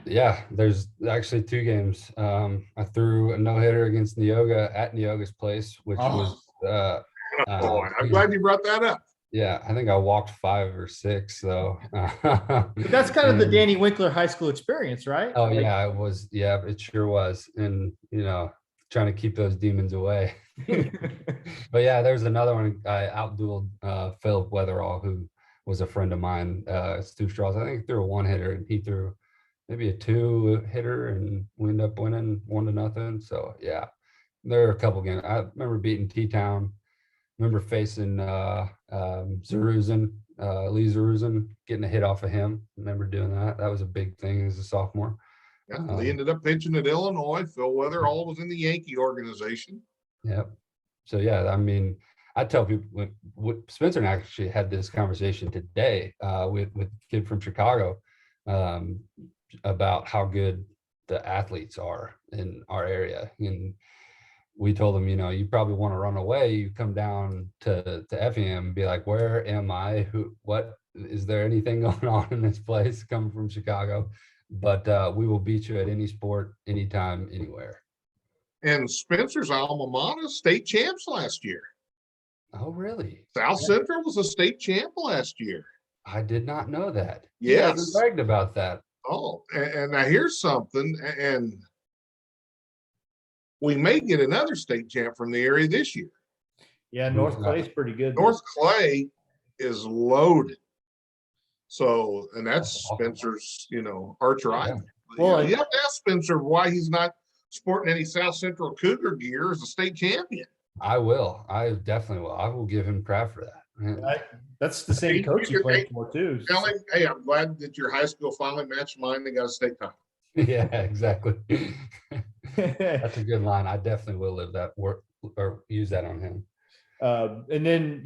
B: Yeah, there's actually 2 games. I threw a no-hitter against Neoga at Neoga's place, which was
C: I'm glad you brought that up.
B: Yeah, I think I walked 5 or 6 though.
A: But that's kind of the
B: And-
A: Danny Winkler high school experience, right?
B: oh
A: Like,
B: yeah, it was. Yeah, it sure was. And trying to keep those demons away. But yeah, there's another one. I outdueled Philip Weatherall, who was a friend of mine. It's 2 straws. I think he threw a 1-hitter, and he threw maybe a 2-hitter, and we ended up winning 1-0. So yeah, there are a couple games. I remember beating T-Town. Remember facing Zaruzin, Lee Zaruzin, getting a hit off of him. Remember doing that. That was a big thing as a sophomore.
C: Yeah, Lee ended up pitching at Illinois. Phil Weatherall was in the Yankee organization.
B: Yep. So yeah, I mean, I tell people Spencer and I actually had this conversation today with a kid from Chicago um, about how good the athletes are in our area. And we told them, you probably want to run away. You come down to Effingham and be like, where am I? What is there anything going on in this place? Coming from Chicago, but we will beat you at any sport, anytime, anywhere.
C: And Spencer's alma mater, state champs last year.
B: Oh, really?
C: South Central was a state champ last year.
B: I did not know that. He
C: Yes.
B: hasn't bragged about that.
C: Oh, and now here's something, and we may get another state champ from the area this year.
A: yeah, North Clay's pretty good.
C: North Clay is loaded. So, and that's
B: That's awesome.
C: Spencer's, arch rival.
A: Well,
C: you have to ask Spencer why he's not sporting any South Central Cougar gear as a state champion.
B: I will. I definitely will. I will give him crap for that. Man.
A: That's the same coach you played for too.
C: Tell him, hey, I'm glad that your high school finally matched mine and got a state title.
B: Yeah, exactly. That's a good line. I definitely will live that work or use that on him.
A: And then,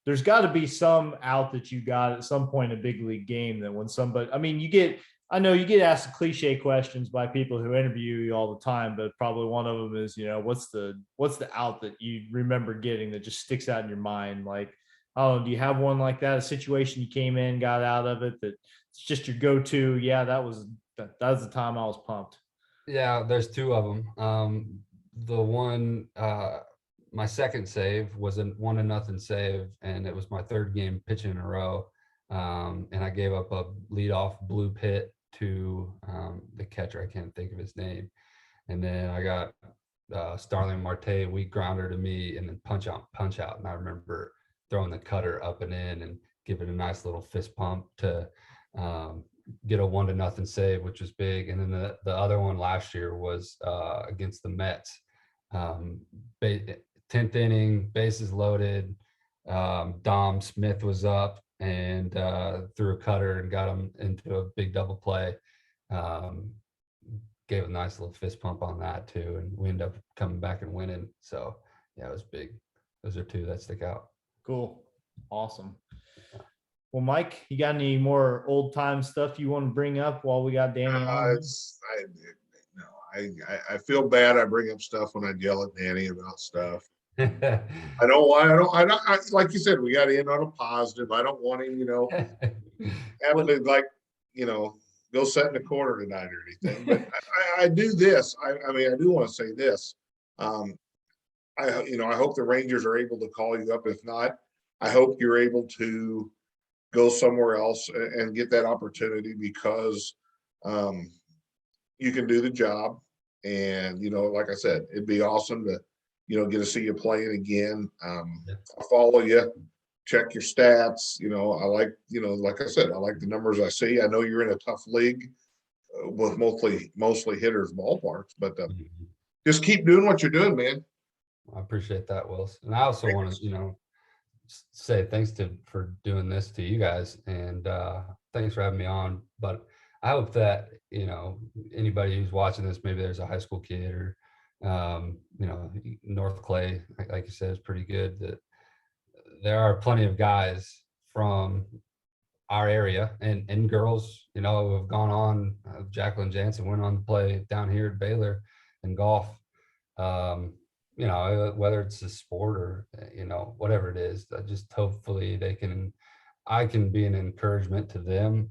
A: there's got to be some out that you got at some point in a big league game that when somebody, I mean, I know you get asked cliche questions by people who interview you all the time, but probably one of them is, what's the out that you remember getting that just sticks out in your mind? Like, oh, do you have one like that? A situation you came in, got out of it, that it's just your go-to. Yeah, that was the time I was pumped.
B: Yeah, there's 2 of them. The one, my second save was a 1-0 save, and it was my 3rd game pitching in a row. And I gave up a leadoff blue pit to the catcher. I can't think of his name. And then I got Starling Marte, a weak grounder to me, and then punch out. And I remember throwing the cutter up and in and giving a nice little fist pump to get a 1-0 save, which was big. And then the other one last year was against the Mets. 10th inning, bases loaded. Dom Smith was up and threw a cutter and got him into a big double play. Gave a nice little fist pump on that too, and we ended up coming back and winning. So yeah, it was big. Those are 2 that stick out.
A: Cool. Awesome. Well, Mike, you got any more old time stuff you want to bring up while we got Danny on?
C: I feel bad. I bring up stuff when I yell at Danny about stuff. I don't, like you said, we got to end on a positive. I don't want him, having to go sit in the corner tonight or anything. But I do this. I mean, I do want to say this. I hope the Rangers are able to call you up. If not, I hope you're able to go somewhere else and get that opportunity because you can do the job. And, like I said, it'd be awesome to, get to see you playing again. I follow you, check your stats. I like, like I said, I like the numbers I see. I know you're in a tough league with mostly hitters ballparks, but just keep doing what you're doing, man.
B: I appreciate that, Wills. And I also want to, say thanks for doing this to you guys, and thanks for having me on. But I hope that anybody who's watching this, maybe there's a high school kid or North Clay, like you said, is pretty good. That there are plenty of guys from our area and girls, who have gone on. Jacqueline Jansen went on to play down here at Baylor in golf. Whether it's a sport or whatever it is, just hopefully I can be an encouragement to them.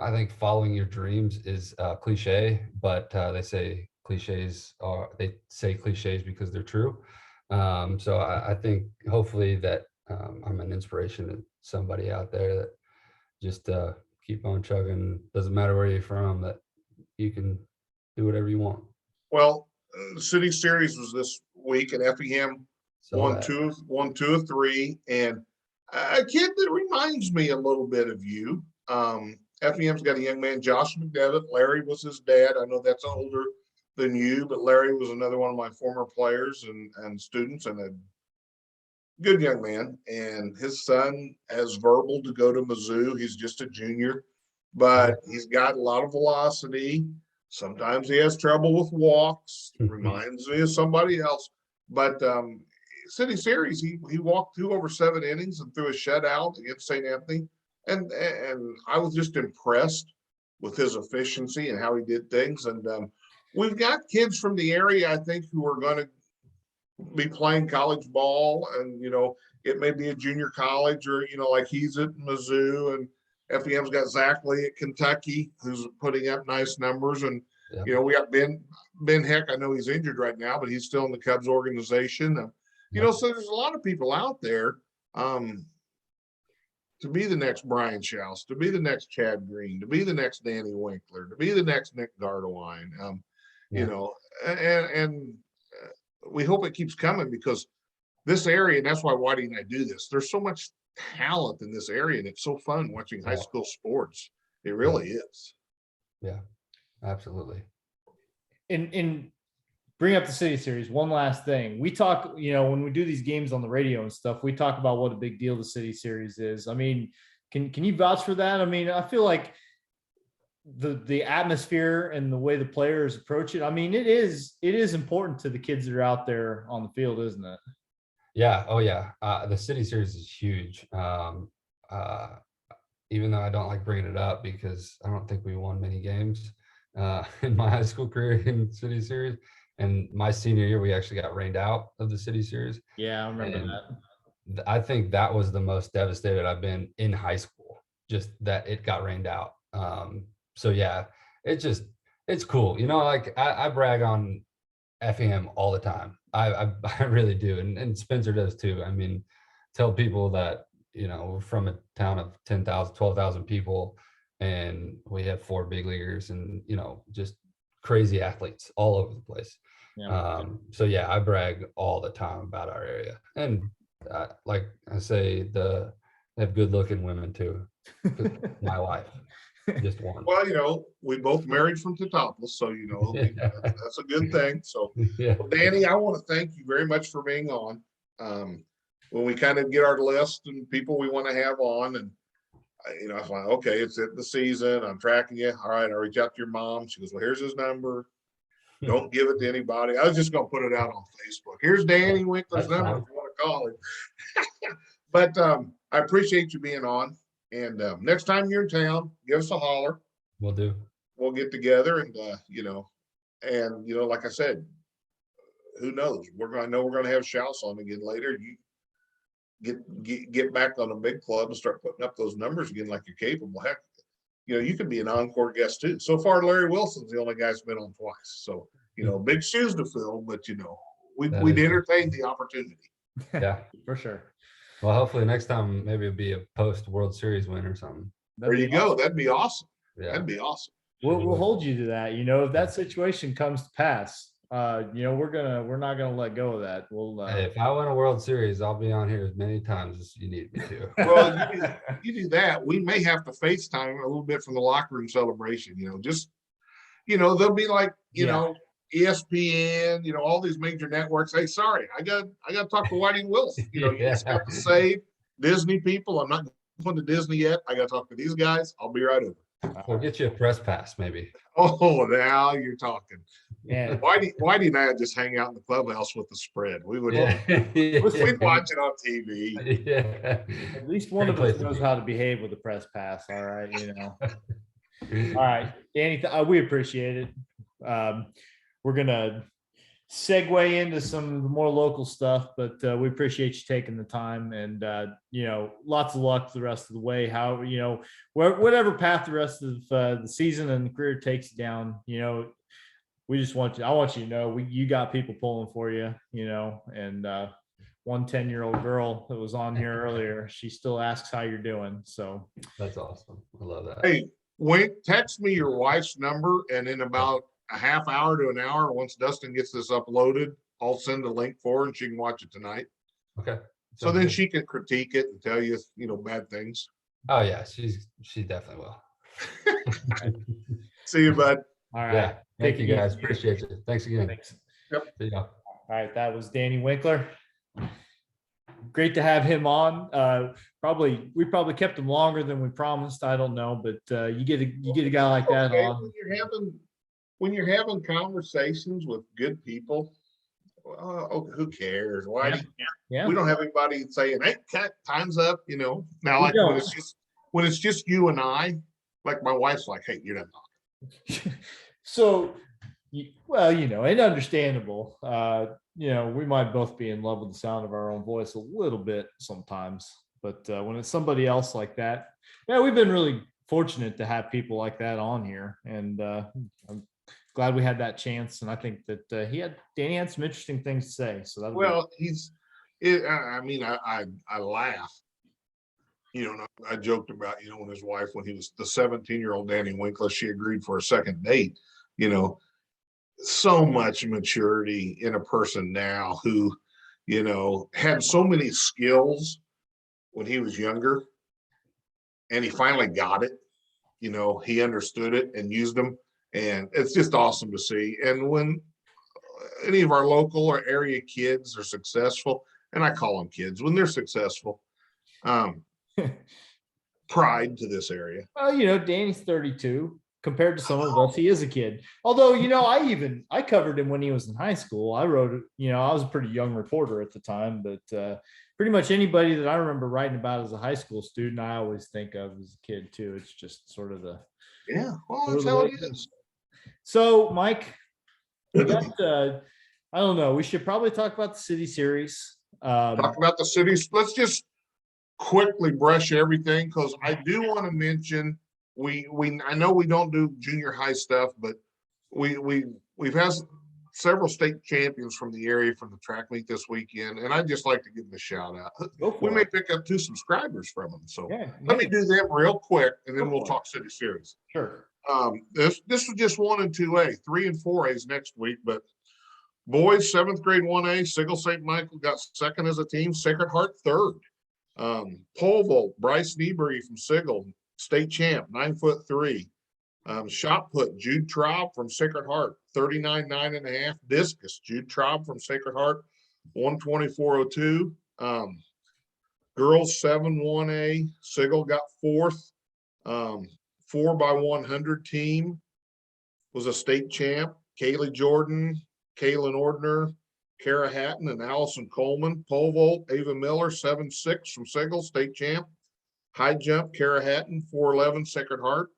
B: I think following your dreams is cliche, but they say cliches because they're true. So I think hopefully that I'm an inspiration to somebody out there that just keep on chugging. Doesn't matter where you're from, that you can do whatever you want.
C: Well, the City Series was this week, and Effingham
B: So
C: won two of three, and a kid that reminds me a little bit of you. Effingham's got a young man, Josh McDevitt. Larry was his dad. I know that's older than you, but Larry was another one of my former players and students, and a good young man. And his son has verbal to go to Mizzou. He's just a junior, but he's got a lot of velocity. Sometimes he has trouble with walks. Reminds me of somebody else. But City Series, he walked 2 over 7 innings and threw a shutout against St. Anthony. And I was just impressed with his efficiency and how he did things. And we've got kids from the area, I think, who are going to be playing college ball. And, it may be a junior college or, like he's at Mizzou, and FEM's got Zach Lee at Kentucky, who's putting up nice numbers. And, we got Ben Heck. I know he's injured right now, but he's still in the Cubs organization. So there's a lot of people out there to be the next Brian Schaus, to be the next Chad Green, to be the next Danny Winkler, to be the next Nick Gardewine. And we hope it keeps coming, because this area, and that's why Whitey and I do this, there's so much talent in this area, and it's so fun watching high school sports. It really is.
B: Yeah, absolutely.
A: And bring up the City Series. One last thing. We talk, when we do these games on the radio and stuff, we talk about what a big deal the City Series is. I mean, can you vouch for that? I mean, I feel like the atmosphere and the way the players approach it, I mean, it is important to the kids that are out there on the field, isn't it?
B: Yeah. Oh yeah. The City Series is huge. Even though I don't like bringing it up, because I don't think we won many games in my high school career in City Series. And my senior year, we actually got rained out of the City Series.
A: Yeah, I remember that.
B: I think that was the most devastated I've been in high school, just that it got rained out. So yeah, it's cool. Like I brag on FEM all the time. I really do. And Spencer does too. I mean, tell people that, we're from a town of 10,000, 12,000 people, and we have 4 big leaguers and, just crazy athletes all over the place.
A: Yeah.
B: So yeah, I brag all the time about our area. And like I say, they have good looking women too. My wife, just one.
C: Well, we both married from Teutopolis, so that's a good thing. So, well, Danny, I want to thank you very much for being on. When we kind of get our list and people we want to have on, and I was like, okay, it's at the season. I'm tracking you. All right, I reach out to your mom. She goes, well, here's his number. Don't give it to anybody. I was just gonna put it out on Facebook. Here's Danny Winkler's number if you want to call him. But I appreciate you being on. And next time you're in town, give us a holler.
B: Will do. We'll
C: get together, and like I said, who knows? I know we're gonna have Schaus on again later. You get back on a big club and start putting up those numbers again like you're capable. Heck, you can be an encore guest too. So far, Larry Wilson's the only guy who's been on twice. So, big shoes to fill, but we'd entertain the opportunity.
B: Yeah,
A: for sure.
B: Well, hopefully next time maybe it'll be a post World Series win or something.
C: There you go. That'd be awesome.
B: Yeah.
C: That'd be awesome.
A: We'll hold you to that. If that situation comes to pass, we're not gonna let go of that.
B: Hey, if I win a World Series, I'll be on here as many times as you need me to.
C: Well, you do that. We may have to FaceTime a little bit from the locker room celebration. They'll be like, ESPN, all these major networks. Hey, sorry, I got to talk to Whitey Wilson. You just got to save Disney people. I'm not going to Disney yet. I got to talk to these guys. I'll be right over.
B: We'll get you a press pass, maybe.
C: Oh, now you're talking.
A: Yeah.
C: Whitey and I just hang out in the clubhouse with the spread. We would we'd watch it on TV.
B: Yeah.
A: At least one of us knows how to behave with a press pass. All right, All right, Danny, we appreciate it. We're gonna segue into some more local stuff, but we appreciate you taking the time, and lots of luck the rest of the way. However, whatever path the rest of the season and the career takes you down, I want you to know, you got people pulling for you, and one 10-year-old girl that was on here earlier, she still asks how you're doing. So
B: That's awesome. I love that.
C: Hey, Wink, text me your wife's number, and in about a half hour to an hour, once Dustin gets this uploaded, I'll send a link for her and she can watch it tonight.
B: Okay.
C: So
B: Sounds
C: then
B: good.
C: she can critique it and tell you, bad things.
B: Oh yeah, she definitely will.
C: See you, bud.
A: all right.
B: Yeah. Thank
A: Take
B: you
A: it
B: guys.
A: easy.
B: Appreciate it. Thanks again.
A: Thanks.
B: See ya.
A: All right, that was Danny Winkler. Great to have him on. We probably kept him longer than we promised. I don't know, but you get a guy like that
C: Okay,
A: on.
C: when you're having conversations with good people, who cares? Why?
A: Yeah.
C: We don't have anybody saying, "Hey, cut, time's up." Now, like when it's just you and I, like my wife's like, "Hey, you're not talking."
A: So, and understandable. We might both be in love with the sound of our own voice a little bit sometimes, but when it's somebody else like that, we've been really fortunate to have people like that on here, and I'm glad we had that chance. And I think that Danny had some interesting things to say. So that
C: I laugh. I joked about, when his wife, when he was the 17-year-old Danny Winkler, she agreed for a second date. So much maturity in a person now who, had so many skills when he was younger, and he finally got it. He understood it and used them, and it's just awesome to see. And when any of our local or area kids are successful, and I call them kids, when they're successful, pride to this area.
A: Well, Danny's 32. Compared to some of us, he is a kid. Although, I covered him when he was in high school. I wrote it, I was a pretty young reporter at the time, but pretty much anybody that I remember writing about as a high school student, I always think of as a kid too. It's just sort of
C: that's how it is.
A: So, Mike, we got, I don't know, we should probably talk about the city series.
C: Talk about the cities. Let's just quickly brush everything, because I do want to mention, I know we don't do junior high stuff, but we've had several state champions from the area from the track meet this weekend, and I'd just like to give them a shout out. We may pick up 2 subscribers from them, so let me do them real quick, and then we'll talk city series.
A: Sure.
C: This was just 1 and 2A, 3 and 4As next week, but boys 7th grade 1A, Sigel St. Michael got second as a team, Sacred Heart third. Pole vault, Bryce Niebury from Sigel, state champ, 9'3". Shot put, Jude Traub from Sacred Heart, 39, 9.5. Discus, Jude Traub from Sacred Heart, 124.02. Girls 7 1A, Sigel got 4th. 4x100 team was a state champ. Kaylee Jordan, Kaylin Ordner, Kara Hatton, and Allison Coleman. Pole vault, Ava Miller, 7'6" from Sigel, state champ. High jump, Kara Hatton, 4'11", Sacred Heart.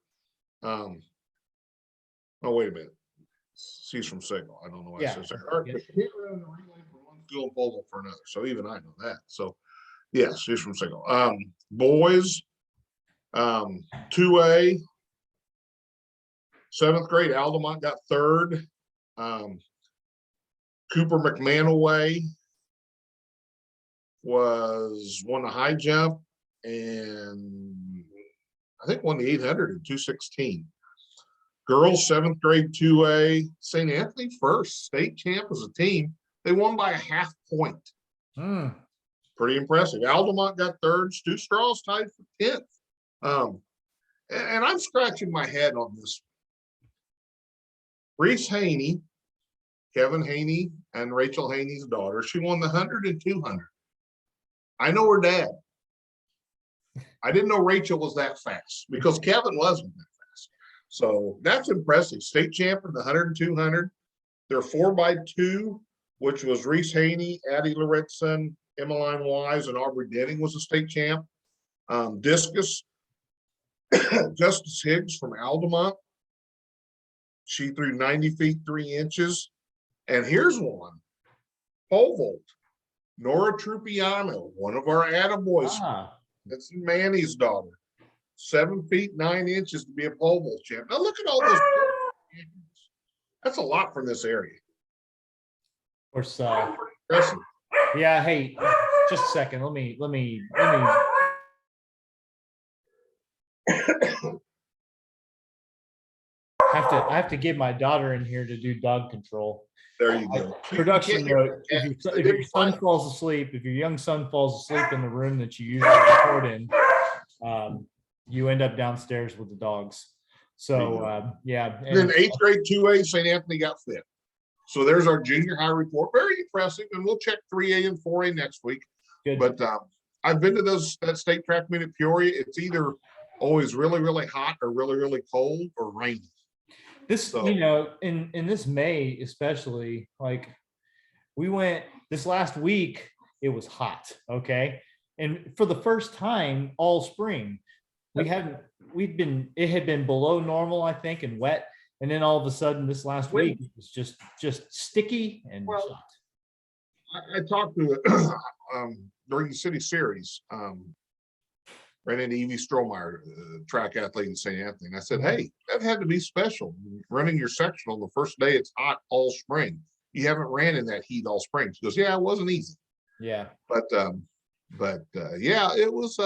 C: Oh, wait a minute. She's from Sigel. I don't know why I said Sacred Heart. But she hit around the relay for one school and pole vault for another. So even I know that. So, yes, she's from Sigel. Boys, 2A, 7th grade, Altamont got 3rd. Cooper McManaway won the high jump, and I think won the 800 in 2:16. Girls 7th grade 2A, St. Anthony first, state champ as a team. They won by a half point. Pretty impressive. Altamont got 3rd. Stu Straws tied for 10th. And I'm scratching my head on this. Reese Haney, Kevin Haney, and Rachel Haney's daughter, she won the 100 and 200. I know her dad. I didn't know Rachel was that fast, because Kevin wasn't that fast. So that's impressive. State champ in the 100 and 200. They're 4x2, which was Reese Haney, Addie Loretson, Emmeline Wise, and Aubrey Denning was a state champ. Discus, Justice Higgs from Altamont. She threw 90 feet 3 inches. And here's one. Pole vault. Nora Trupiano, one of our Attaboys. That's Manny's daughter. 7 feet 9 inches to be a pole vault champ. Now look at all those. That's a lot from this area.
A: Of course,
C: Impressive.
A: yeah. Hey, just a second. Let me. I have to get my daughter in here to do dog control.
C: There you go.
A: Production
C: You can't
A: note:
C: hear
A: if your son falls asleep, if your young son falls asleep in the room that you usually record in, you end up downstairs with the dogs. So yeah.
C: And then 8th grade 2A, St. Anthony got fit. So there's our junior high report. Very impressive. And we'll check 3A and 4A next week.
A: Good.
C: But I've been to that state track meet at Peoria. It's either always really, really hot or really, really cold or rainy.
A: This, you know, in this May, especially, like we went this last week, it was hot. Okay. And for the first time all spring, it had been below normal, I think, and wet. And then all of a sudden this last week, it was just sticky and hot.
C: I talked to during the city series, ran into Evie Strohmeyer, track athlete in St. Anthony. And I said, hey, that had to be special. Running your sectional the first day it's hot all spring. You haven't ran in that heat all spring. She goes, yeah, it wasn't easy.
A: Yeah.
C: But yeah, it was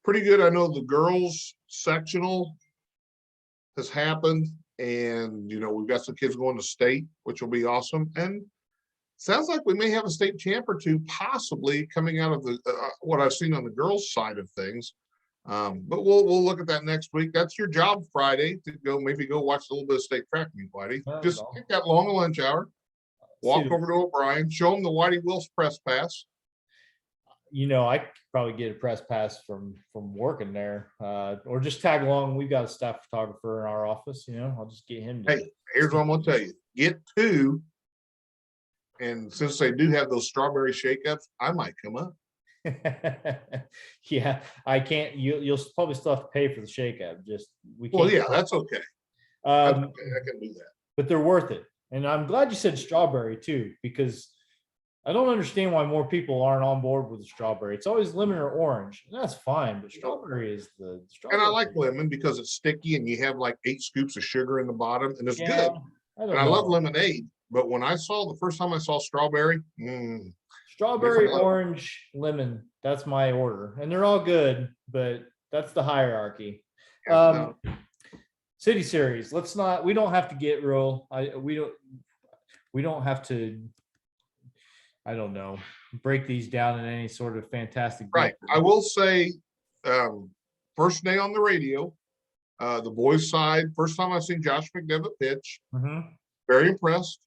C: pretty good. I know the girls sectional has happened. And, you know, we've got some kids going to state, which will be awesome. And sounds like we may have a state champ or two possibly coming out of the what I've seen on the girls' side of things. But we'll look at that next week. That's your job Friday to maybe go watch a little bit of state track meet, Whitey. Just take that long lunch hour, walk over to O'Brien, show them the Whitey Wills press pass.
A: You know, I could probably get a press pass from working there, or just tag along. We've got a staff photographer in our office. You know, I'll just get him.
C: Hey, here's what I'm gonna tell you: get two. And since they do have those strawberry shakeups, I might come up.
A: Yeah, I can't. You'll probably still have to pay for the shakeup. We can't.
C: Well, yeah, that's okay. I can do that.
A: But they're worth it. And I'm glad you said strawberry too, because I don't understand why more people aren't on board with the strawberry. It's always lemon or orange. And that's fine, but strawberry is the strawberry.
C: And I like lemon because it's sticky and you have like 8 scoops of sugar in the bottom and it's good. I love lemonade. But when the first time I saw strawberry,
A: strawberry, orange, lemon, that's my order. And they're all good, but that's the hierarchy. City series. We don't have to get real. We don't have to, I don't know, break these down in any sort of fantastic.
C: Right. I will say, first day on the radio, the boys' side, first time I've seen Josh McDevitt pitch. Very impressed.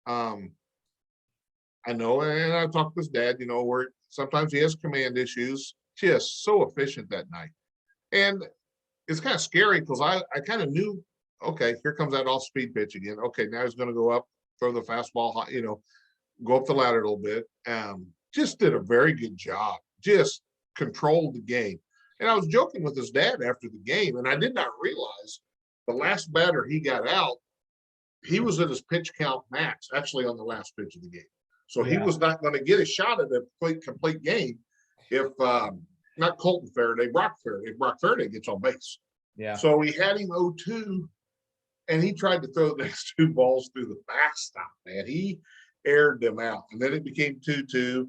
C: I know, and I've talked to his dad, you know, where sometimes he has command issues. Just so efficient that night. And it's kind of scary because I kind of knew, okay, here comes that off-speed pitch again. Okay, now he's going to go up, throw the fastball, you know, go up the ladder a little bit. Just did a very good job. Just controlled the game. And I was joking with his dad after the game, and I did not realize the last batter he got out, he was at his pitch count max, actually on the last pitch of the game. So he was not going to get a shot at a complete game if not Colton Faraday, Brock Faraday. Brock Faraday gets on base.
A: Yeah.
C: So he had him 0-2, and he tried to throw the next 2 balls through the backstop, man. He aired them out, and then it became 2-2.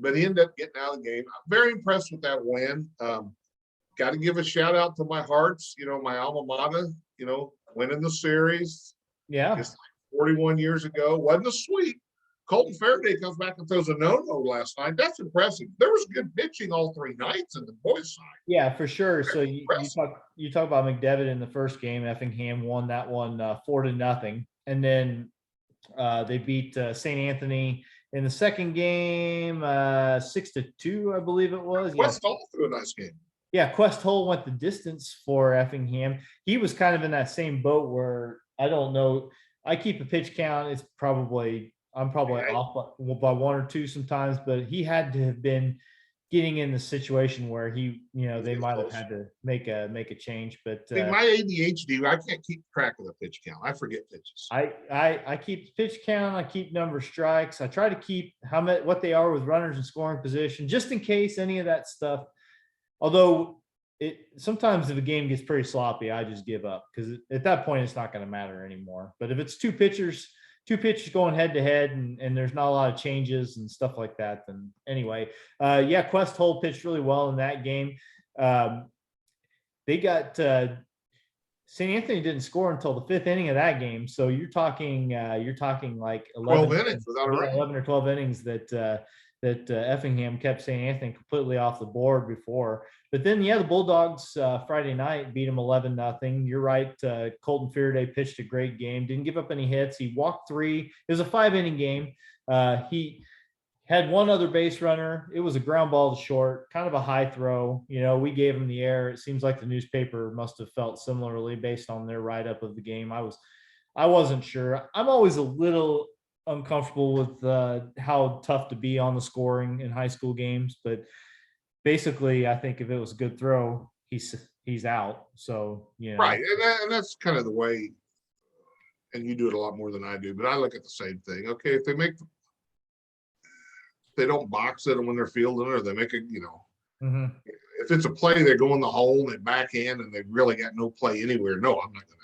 C: But he ended up getting out of the game. I'm very impressed with that win. Got to give a shout out to my Hearts, you know, my alma mater, you know, winning the series.
A: Yeah.
C: Just like 41 years ago. Wasn't a sweep. Colton Faraday comes back and throws a no-no last night. That's impressive. There was good pitching all 3 nights in the boys' side.
A: Yeah, for sure. So you talk about McDevitt in the first game. Effingham won that one 4-0, and then they beat St. Anthony in the second game 6-2, I believe it was.
C: Quest Hall threw a nice game.
A: Yeah, Quest Hole went the distance for Effingham. He was kind of in that same boat where I don't know. I keep a pitch count. I'm probably off by 1 or 2 sometimes, but he had to have been getting in the situation where he, you know, they might have had to make a change. But
C: my ADHD, I can't keep track of the pitch count. I forget pitches.
A: I keep the pitch count. I keep number of strikes. I try to keep what they are with runners in scoring position, just in case any of that stuff. Although sometimes if a game gets pretty sloppy, I just give up because at that point it's not going to matter anymore. But if it's two pitchers going head to head and there's not a lot of changes and stuff like that, then anyway, yeah, Quest Hole pitched really well in that game. They got St. Anthony didn't score until the 5th inning of that game. So you're talking like
C: 12 innings without a run.
A: 11 or 12 innings that Effingham kept St. Anthony completely off the board before. But then, yeah, the Bulldogs Friday night beat them 11-0. You're right. Colton Fearday pitched a great game. Didn't give up any hits. He walked 3. It was a 5-inning game. He had one other base runner. It was a ground ball to short, kind of a high throw. We gave him the air. It seems like the newspaper must have felt similarly based on their write-up of the game. I wasn't sure. I'm always a little uncomfortable with how tough to be on the scoring in high school games, but basically I think if it was a good throw, he's out. So
C: right, and that's kind of the way, and you do it a lot more than I do, but I look at the same thing. Okay, if they don't box it when they're fielding, or they make it, if it's a play, they go in the hole and they backhand and they really got no play anywhere. No, I'm not gonna.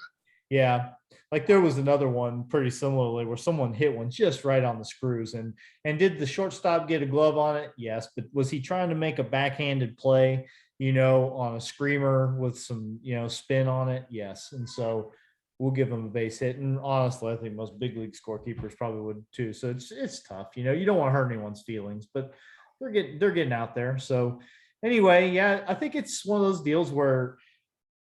A: Yeah. Like there was another one pretty similarly where someone hit one just right on the screws. And did the shortstop get a glove on it? Yes. But was he trying to make a backhanded play, on a screamer with some, spin on it? Yes. And so we'll give him a base hit. And honestly, I think most big league scorekeepers probably would too. So it's tough. You don't want to hurt anyone's feelings, but they're getting out there. So anyway, yeah, I think it's one of those deals where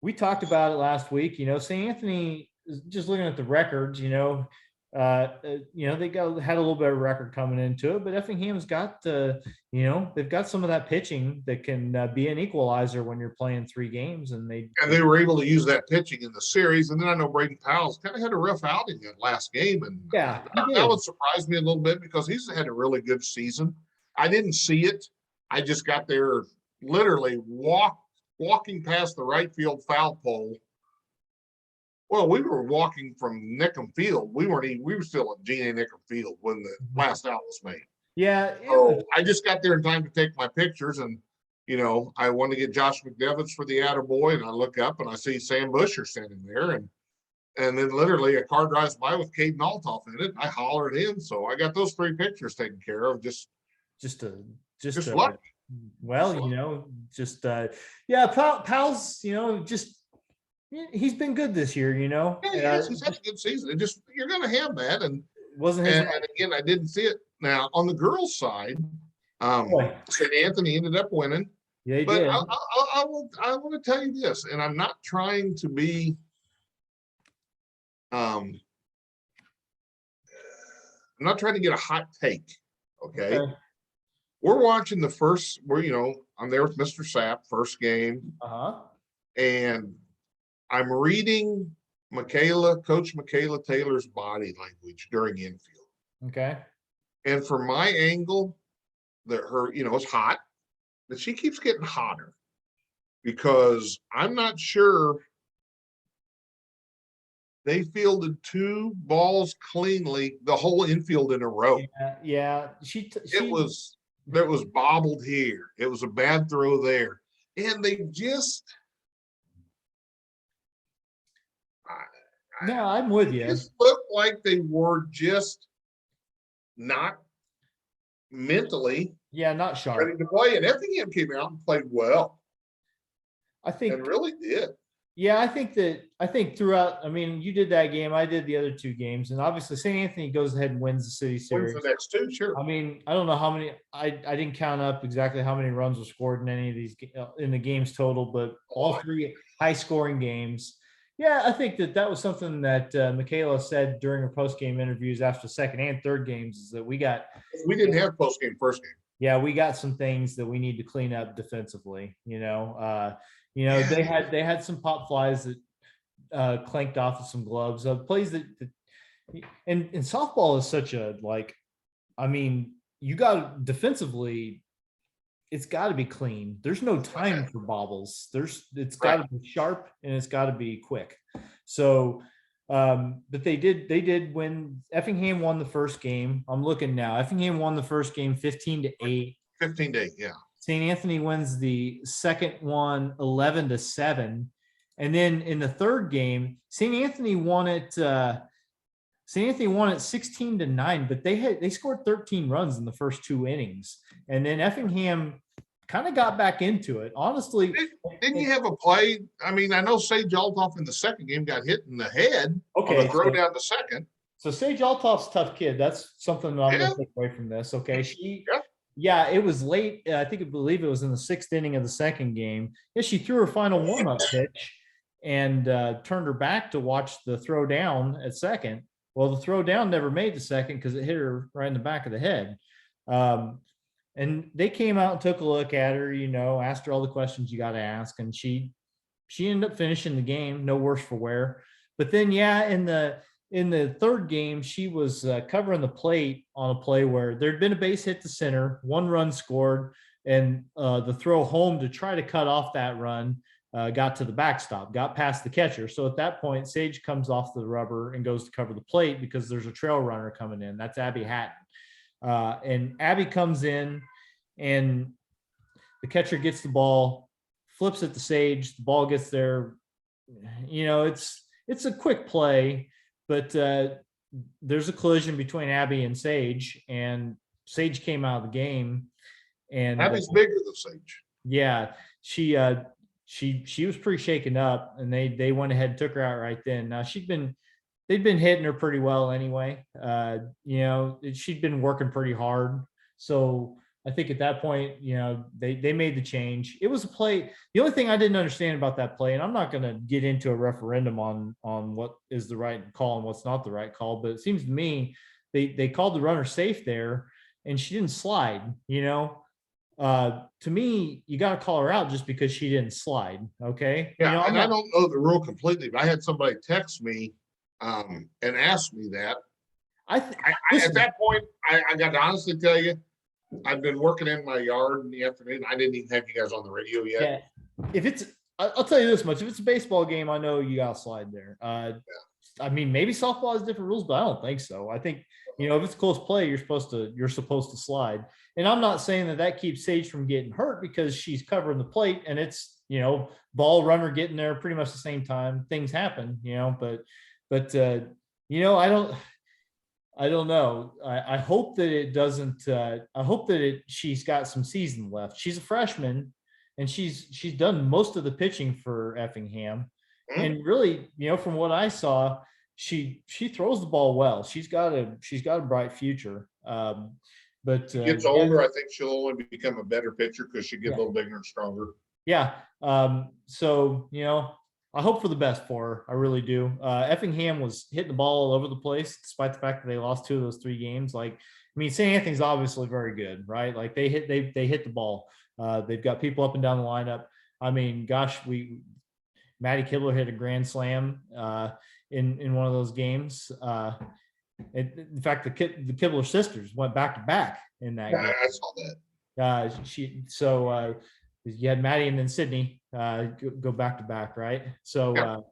A: we talked about it last week. St. Anthony, just looking at the records, they had a little bit of record coming into it, but Effingham's got they've got some of that pitching that can be an equalizer when you're playing 3 games, and they
C: were able to use that pitching in the series. And then I know Braden Powell's kind of had a rough outing that last game, and
A: yeah,
C: that would surprise me a little bit because he's had a really good season. I didn't see it. I just got there literally walking past the right field foul pole. Well, we were walking from Nickham Field. We were still at Gene A. Nickham Field when the last out was made.
A: Yeah.
C: So I just got there in time to take my pictures, and I wanted to get Josh McDevitt for the Attaboy, and I look up and I see Sam Busher standing there, and then literally a car drives by with Caden Altoff in it. I hollered him, so I got those 3 pictures taken care of. Just luck.
A: Well, Powell's, he's been good this year,
C: Yeah, he's had a good season. You're going to have that, and
A: wasn't
C: and again, I didn't see it. Now on the girls' side, St. Anthony ended up winning.
A: Yeah,
C: but
A: did.
C: I want to tell you this, and I'm not trying to be, I'm not trying to get a hot take. Okay. We're watching the first. I'm there with Mr. Sapp, first game, and I'm reading Coach Michaela Taylor's body language during infield.
A: Okay.
C: And from my angle, it's hot, but she keeps getting hotter because I'm not sure they fielded 2 balls cleanly, the whole infield in a row.
A: Yeah.
C: There was bobbled here. It was a bad throw there. And they just,
A: no, I'm with you.
C: It just looked like they were just not mentally
A: not sharp,
C: ready to play. And Effingham came out and played well.
A: I think,
C: and really did.
A: Yeah, I think throughout. I mean, you did that game. I did the other 2 games, and obviously St. Anthony goes ahead and wins the city series.
C: Wins the next 2, sure.
A: I mean, I don't know how many. I didn't count up exactly how many runs were scored in any of these in the games total, but all 3 high-scoring games. Yeah, I think that was something that Michaela said during her post-game interviews after 2nd and 3rd games, is that we
C: didn't have post-game, first game.
A: Yeah, we got some things that we need to clean up defensively. They had some pop flies that clanked off of some gloves. Plays that and softball is such a you got defensively. It's got to be clean. There's no time for bobbles. It's got to be sharp and it's got to be quick. So, but they did win. Effingham won the first game. I'm looking now. Effingham won the first game 15-8.
C: 15-8, yeah.
A: St. Anthony wins the second one 11-7. And then in the third game, St. Anthony won it 16-9, but they scored 13 runs in the first 2 innings. And then Effingham kind of got back into it. Honestly,
C: Didn't you have a play? I mean, I know Sage Altoff in the second game got hit in the head on a throw down the second.
A: So Sage Altoff's a tough kid. That's something that I'm going to take away from this. Okay. Yeah, it was late. I believe it was in the 6th inning of the second game. Yeah, she threw her final warm-up pitch and turned her back to watch the throw down at second. Well, the throw down never made the second because it hit her right in the back of the head. And they came out and took a look at her, asked her all the questions you got to ask. And she ended up finishing the game, no worse for wear. But then, in the third game, she was covering the plate on a play where there'd been a base hit to center, 1 run scored, and the throw home to try to cut off that run got to the backstop, got past the catcher. So at that point, Sage comes off the rubber and goes to cover the plate because there's a trail runner coming in. That's Abby Hatton. And Abby comes in and the catcher gets the ball, flips it to Sage. The ball gets there. It's a quick play, but there's a collision between Abby and Sage, and Sage came out of the game. And
C: Abby's bigger than Sage.
A: Yeah, she was pretty shaken up, and they went ahead and took her out right then. Now they'd been hitting her pretty well anyway. She'd been working pretty hard. So I think at that point, they made the change. It was a play. The only thing I didn't understand about that play, and I'm not going to get into a referendum on what is the right call and what's not the right call, but it seems to me they called the runner safe there, and she didn't slide. To me, you got to call her out just because she didn't slide. Okay.
C: Yeah, I don't know the rule completely, but I had somebody text me and ask me that. At that point, I got to honestly tell you, I've been working in my yard in the afternoon. I didn't even have you guys on the radio yet.
A: Yeah. I'll tell you this much: if it's a baseball game, I know you got to slide there. I mean, maybe softball has different rules, but I don't think so. I think if it's close play, you're supposed to slide. And I'm not saying that keeps Sage from getting hurt because she's covering the plate and it's ball runner getting there pretty much the same time. Things happen, but I don't know. I hope that it doesn't. I hope that she's got some season left. She's a freshman, and she's done most of the pitching for Effingham, and really, from what I saw, she throws the ball well. She's got a bright future. But
C: she gets older, I think she'll only become a better pitcher because she gets a little bigger and stronger.
A: Yeah. So I hope for the best for her. I really do. Effingham was hitting the ball all over the place, despite the fact that they lost 2 of those 3 games. St. Anthony's obviously very good, right? They hit the ball. They've got people up and down the lineup. I mean, gosh, Maddie Kibler hit a grand slam in one of those games. In fact, the Kibler sisters went back to back in that game.
C: I saw that.
A: You had Maddie and then Sydney go back to back, right? So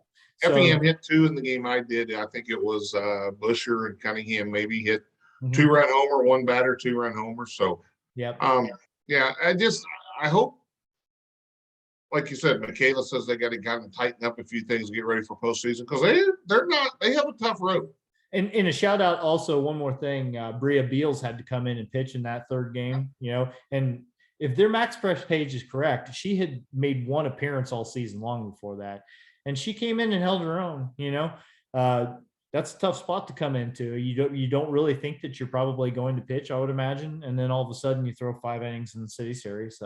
C: Effingham hit 2 in the game I did. I think it was Busher and Cunningham maybe hit 2-run homer, 1 batter, 2-run homer. So I hope, like you said, Michaela says they got to kind of tighten up a few things to get ready for postseason because they have a tough road.
A: And in a shout out also, one more thing, Bria Beals had to come in and pitch in that third game, and if their max press page is correct, she had made 1 appearance all season long before that. And she came in and held her own, that's a tough spot to come into. You don't really think that you're probably going to pitch, I would imagine. And then all of a sudden you throw 5 innings in the city series.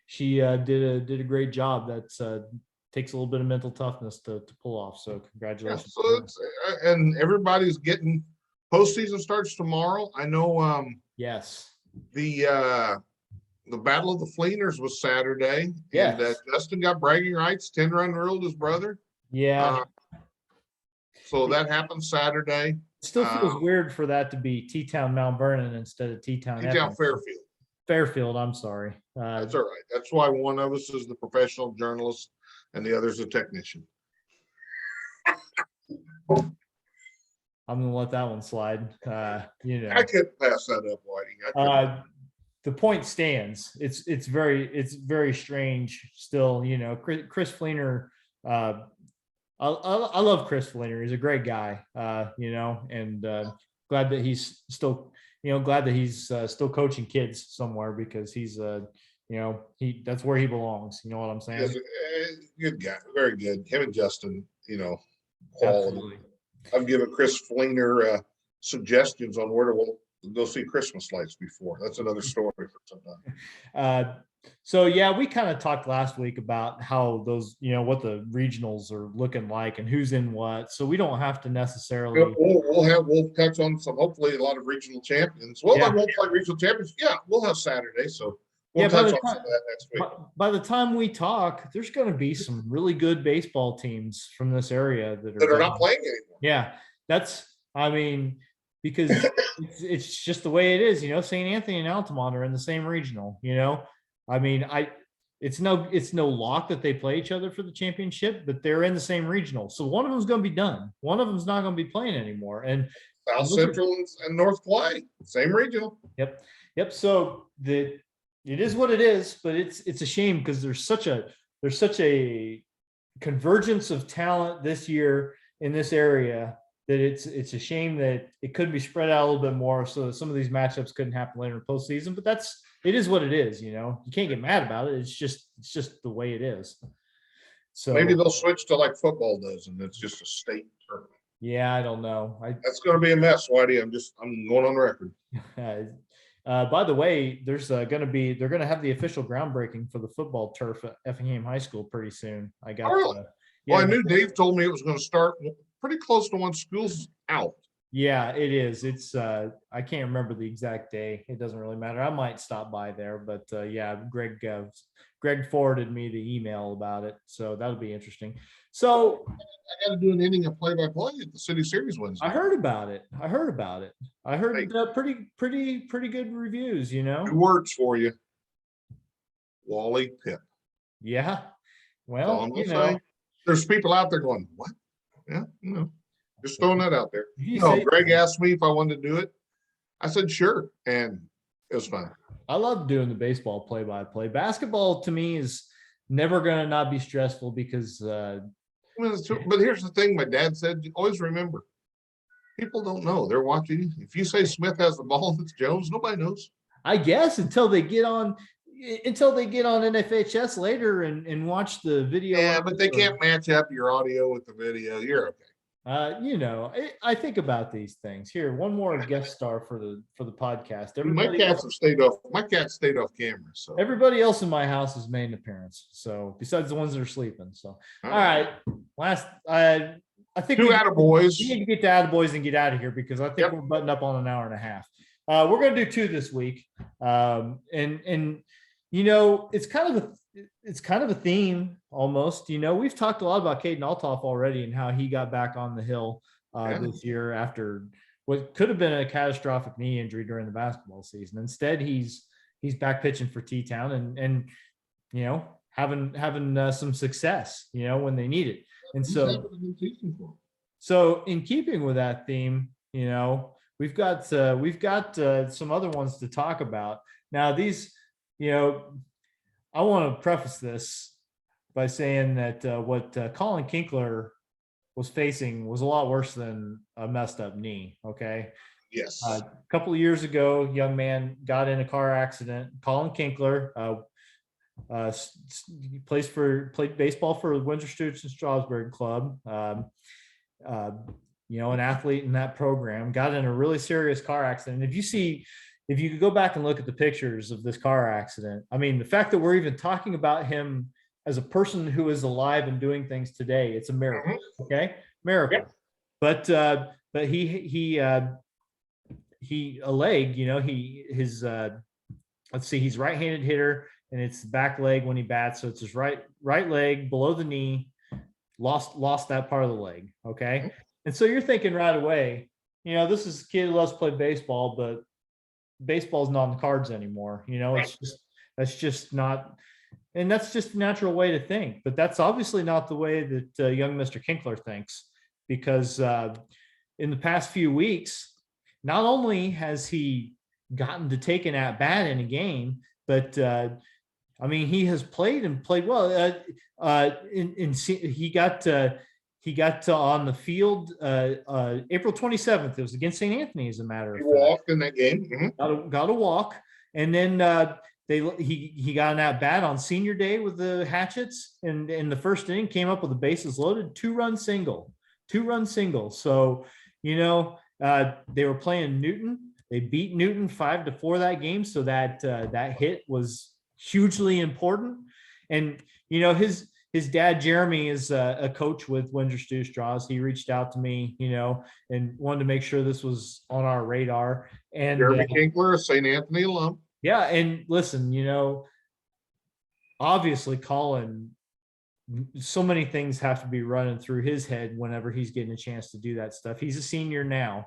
A: She did a great job. That's takes a little bit of mental toughness to pull off. So congratulations.
C: Yeah, so and everybody's getting postseason starts tomorrow. I know.
A: Yes.
C: The Battle of the Fleeners was Saturday.
A: Yes.
C: And Dustin got bragging rights, 10-run ruled his brother.
A: Yeah.
C: So that happened Saturday.
A: It still feels weird for that to be T-Town Mount Vernon instead of T-Town
C: Fairfield.
A: Fairfield, I'm sorry.
C: That's all right. That's why one of us is the professional journalist and the other's a technician.
A: I'm gonna let that one slide.
C: I couldn't pass that up, Whitey.
A: the point stands. It's very strange still. You know, Chris Fleener. I love Chris Fleener. He's a great guy. You know, and glad that he's still still coaching kids somewhere because he's you know, that's where he belongs. You know what I'm saying?
C: He's a good guy, very good. Him and Justin, you know, quality. I've given Chris Fleener suggestions on where to go see Christmas lights before. That's another story for some time.
A: So yeah, we kind of talked last week about how those, you know, what the regionals are looking like and who's in what. So we don't have to necessarily.
C: We'll touch on some, hopefully a lot of regional champions. Well, I won't play regional champions. Yeah, we'll have Saturday. So we'll touch on some of that next week.
A: By the time we talk, there's going to be some really good baseball teams from this area that
C: are not playing anymore.
A: Yeah, because it's just the way it is. You know, St. Anthony and Altamont are in the same regional. You know, it's no lock that they play each other for the championship, but they're in the same regional. So one of them's going to be done. One of them's not going to be playing anymore. And
C: South Central and North Clay, same regional.
A: Yep. So it is what it is, but it's a shame because there's such a convergence of talent this year in this area that it's a shame that it could be spread out a little bit more so that some of these matchups couldn't happen later in the postseason. But it is what it is. You know, you can't get mad about it. It's just the way it is. So
C: maybe they'll switch to like football does, and it's just a state tournament.
A: Yeah, I don't know.
C: That's going to be a mess, Whitey. I'm going on record.
A: By the way, they're going to have the official groundbreaking for the football turf at Effingham High School pretty soon. I got.
C: Really? Well, I knew Dave told me it was going to start pretty close to when school's out.
A: Yeah, it is. It's I can't remember the exact day. It doesn't really matter. I might stop by there, but yeah, Greg forwarded me the email about it, so that'll be interesting. So
C: I got to do an inning of play-by-play at the City Series Wednesday.
A: I heard about it. I heard pretty good reviews. You know,
C: 2 words for you: Wally Pip.
A: Yeah. Well, you know,
C: say. There's people out there going, "What?" Yeah, you know, just throwing that out there. Greg asked me if I wanted to do it. I said sure, and it was fun.
A: I love doing the baseball play-by-play. Basketball to me is never going to not be stressful because.
C: But here's the thing: my dad said, "Always remember, people don't know. They're watching. If you say Smith has the ball, it's Jones. Nobody knows.
A: I guess until they get on NFHS later and watch the video.
C: Yeah, but they can't match up your audio with the video. You're okay.
A: You know, I think about these things. Here, one more guest star for the podcast.
C: My cats stayed off camera. So
A: everybody else in my house has made an appearance. So besides the ones that are sleeping. So all right. Last I think
C: 2 Attaboys.
A: We need to get to Attaboys and get out of here because I think we're buttoned up on an hour and a half. We're gonna do 2 this week. And you know, it's kind of a theme almost. You know, we've talked a lot about Caden Altoff already and how he got back on the hill this year after what could have been a catastrophic knee injury during the basketball season. Instead, he's back pitching for T-Town and you know, having some success, you know, when they need it. And so in keeping with that theme, you know, we've got some other ones to talk about. Now these, you know, I want to preface this by saying that what Colin Kinkler was facing was a lot worse than a messed up knee. Okay.
C: Yes.
A: A couple of years ago, young man got in a car accident. Colin Kinkler played baseball for the Windsor Students and Strasburg Club. You know, an athlete in that program, got in a really serious car accident. If you could go back and look at the pictures of this car accident, I mean, the fact that we're even talking about him as a person who is alive and doing things today, it's a miracle. Okay. Miracle. Yeah. But he a leg, you know, he's right-handed hitter and it's back leg when he bats. So it's his right leg below the knee, lost that part of the leg. Okay. And so you're thinking right away, you know, this is a kid who loves to play baseball, but baseball's not on the cards anymore. You know, that's just not, and that's just a natural way to think, but that's obviously not the way that young Mr. Kinkler thinks, because in the past few weeks, not only has he gotten to take an at bat in a game, but I mean, he has played and played well. He got on the field April 27th. It was against St. Anthony, as a matter of
C: He
A: fact.
C: walked in that game. Mhm.
A: Got a walk, and then he got an at bat on senior day with the Hatchets, and in the first inning came up with the bases loaded, 2-run single. So they were playing Newton. They beat Newton 5-4 that game, so that hit was hugely important. And his dad Jeremy is a coach with Windsor Stew Straws. He reached out to me, and wanted to make sure this was on our radar. And
C: Jeremy Kinkler, a St. Anthony alum.
A: yeah, and listen, obviously Colin, so many things have to be running through his head whenever he's getting a chance to do that stuff. He's a senior now.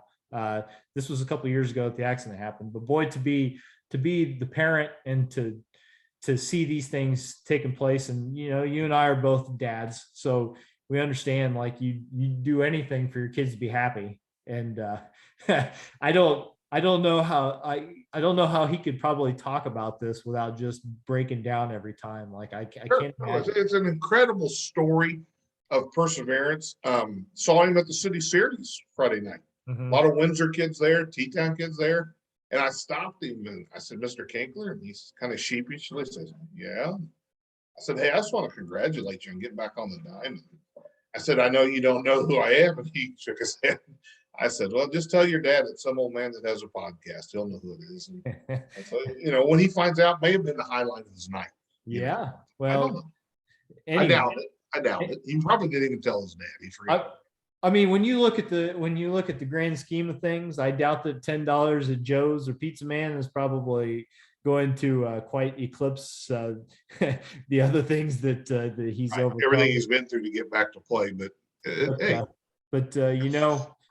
A: This was a couple of years ago that the accident happened, but boy, to be the parent and to see these things taking place, and you and I are both dads, so we understand, like, you do anything for your kids to be happy. And I don't know how he could probably talk about this without just breaking down every time. Like, I can't imagine.
C: It's an incredible story of perseverance. Saw him at the City Series Friday night.
A: Mhm.
C: A lot of Windsor kids there, T-Town kids there. And I stopped him and I said, "Mr. Kinkler," and he's kind of sheepishly says, "Yeah." I said, "Hey, I just want to congratulate you on getting back on the diamond." I said, "I know you don't know who I am." And he shook his head. I said, "Well, just tell your dad it's some old man that has a podcast. He'll know who it is." And so, when he finds out, may have been the highlight of his night.
A: Yeah.
C: I
A: Well,
C: don't know.
A: anyway.
C: I doubt it. He probably didn't even tell his dad. He forgot.
A: I mean, when you look at the grand scheme of things, I doubt that $10 at Joe's or Pizza Man is probably going to quite eclipse the other things that he's overcome.
C: Everything he's been through to get back to play, but hey,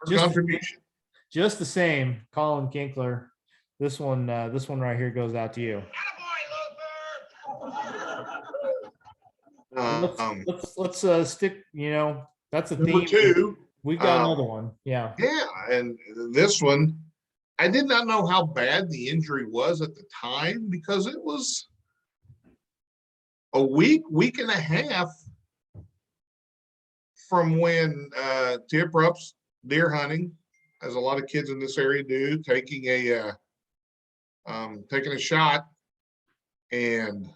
C: contribution.
A: Just the same, Colin Kinkler. This one right here goes out to you. Let's stick. That's a
C: Number
A: theme.
C: 2.
A: We've got another one. Yeah.
C: Yeah, and this one, I did not know how bad the injury was at the time, because it was a week and a half from when Tip Rupp's deer hunting, as a lot of kids in this area do, taking a shot, and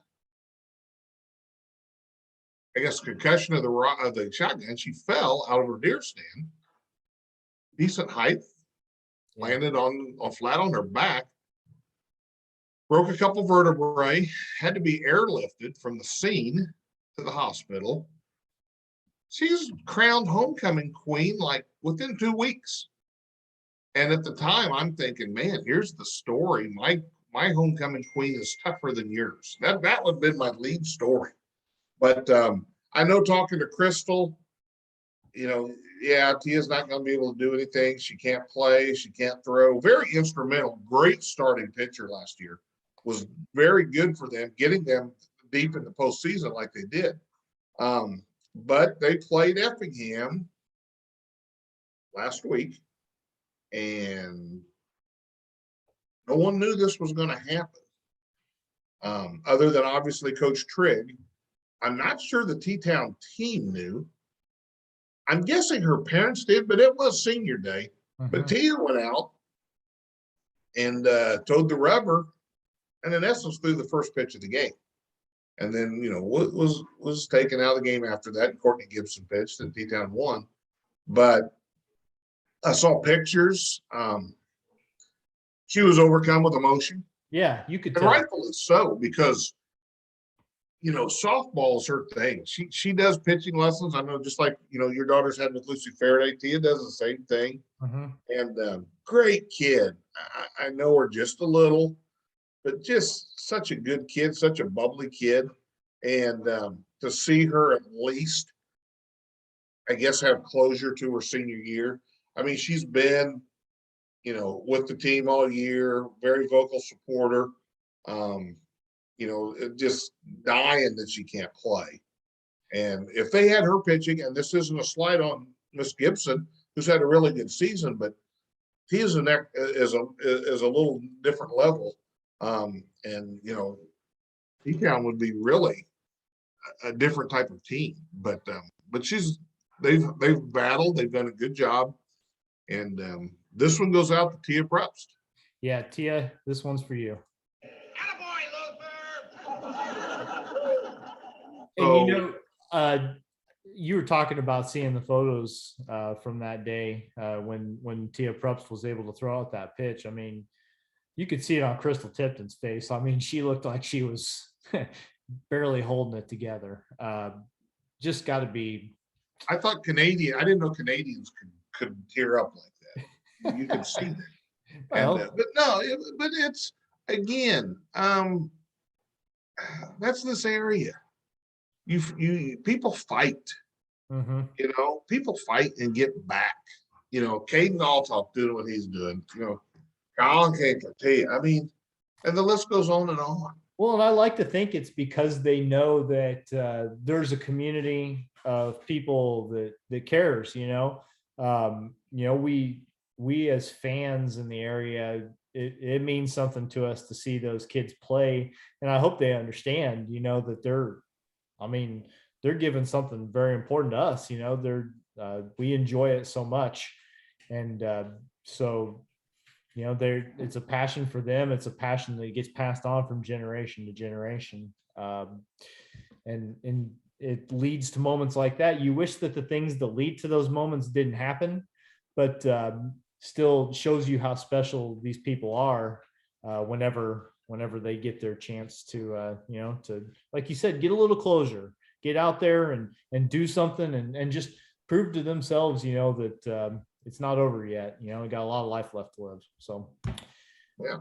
C: I guess concussion of the shotgun. She fell out of her deer stand, decent height, landed on flat on her back, broke a couple vertebrae, had to be airlifted from the scene to the hospital. She's crowned homecoming queen like within 2 weeks. And at the time, I'm thinking, man, here's the story. My homecoming queen is tougher than yours. That would have been my lead story. But I know, talking to Crystal, Tia's not going to be able to do anything. She can't play. She can't throw. Very instrumental. Great starting pitcher last year. Was very good for them, getting them deep in the postseason like they did. But they played Effingham last week, and no one knew this was going to happen, other than obviously Coach Trigg. I'm not sure the T-Town team knew. I'm guessing her parents did, but it was senior day. Mm-hmm. But Tia went out and towed the rubber, and in essence threw the first pitch of the game. And then, was taken out of the game after that. And Courtney Gibson pitched, and T-Town won. But I saw pictures. She was overcome with emotion.
A: Yeah, you could
C: tell. And rightfully so, because softball is her thing. She does pitching lessons. I know, just like, your daughter's had with Lucy Faraday. Tia does the same thing. Mm-hmm. And great kid. I know her just a little, but just such a good kid, such a bubbly kid. And to see her at least, I guess, have closure to her senior year. I mean, she's been, with the team all year, very vocal supporter. Just dying that she can't play. And if they had her pitching, and this isn't a slight on Miss Gibson, who's had a really good season, but T is a little different level. And T-Town would be really a different type of team, but they've battled, they've done a good job. And this one goes out to Tia Probst.
A: Yeah, Tia, this one's for you. And you were talking about seeing the photos from that day when Tia Probst was able to throw out that pitch. I mean, you could see it on Crystal Tipton's face. I mean, she looked like she was barely holding it together. Just got to be.
C: I thought I didn't know Canadians could tear up like that. You could see that.
A: Well,
C: but it's again, that's this area. You people fight.
A: Mm-hmm.
C: People fight and get back. Caden Altoff doing what he's doing. Colin Kinkler, Tia. I mean, and the list goes on and on.
A: Well, and I like to think it's because they know that there's a community of people that cares. We as fans in the area, it means something to us to see those kids play, and I hope they understand. That they're giving something very important to us. We enjoy it so much, and so. It's a passion for them. It's a passion that gets passed on from generation to generation. And it leads to moments like that. You wish that the things that lead to those moments didn't happen, but still shows you how special these people are whenever they get their chance to, like you said, get a little closure, get out there and do something and just prove to themselves, that it's not over yet. We got a lot of life left to live. So,
C: yeah,